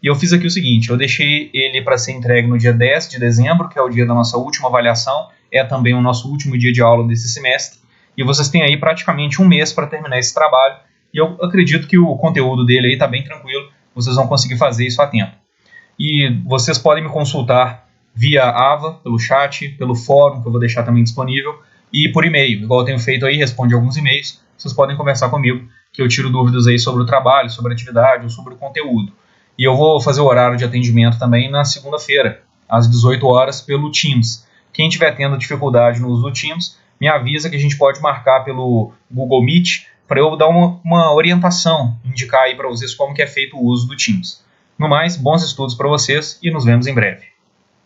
E eu fiz aqui o seguinte, eu deixei ele para ser entregue no dia 10 de dezembro, que é o dia da nossa última avaliação, é também o nosso último dia de aula desse semestre, e vocês têm aí praticamente um mês para terminar esse trabalho, e eu acredito que o conteúdo dele aí está bem tranquilo, vocês vão conseguir fazer isso a tempo. E vocês podem me consultar via AVA, pelo chat, pelo fórum, que eu vou deixar também disponível, e por e-mail, igual eu tenho feito aí, responde alguns e-mails, vocês podem conversar comigo, que eu tiro dúvidas aí sobre o trabalho, sobre a atividade ou sobre o conteúdo. E eu vou fazer o horário de atendimento também na segunda-feira, às 18 horas, pelo Teams. Quem estiver tendo dificuldade no uso do Teams, me avisa que a gente pode marcar pelo Google Meet para eu dar uma orientação, indicar aí para vocês como que é feito o uso do Teams. No mais, bons estudos para vocês e nos vemos em breve.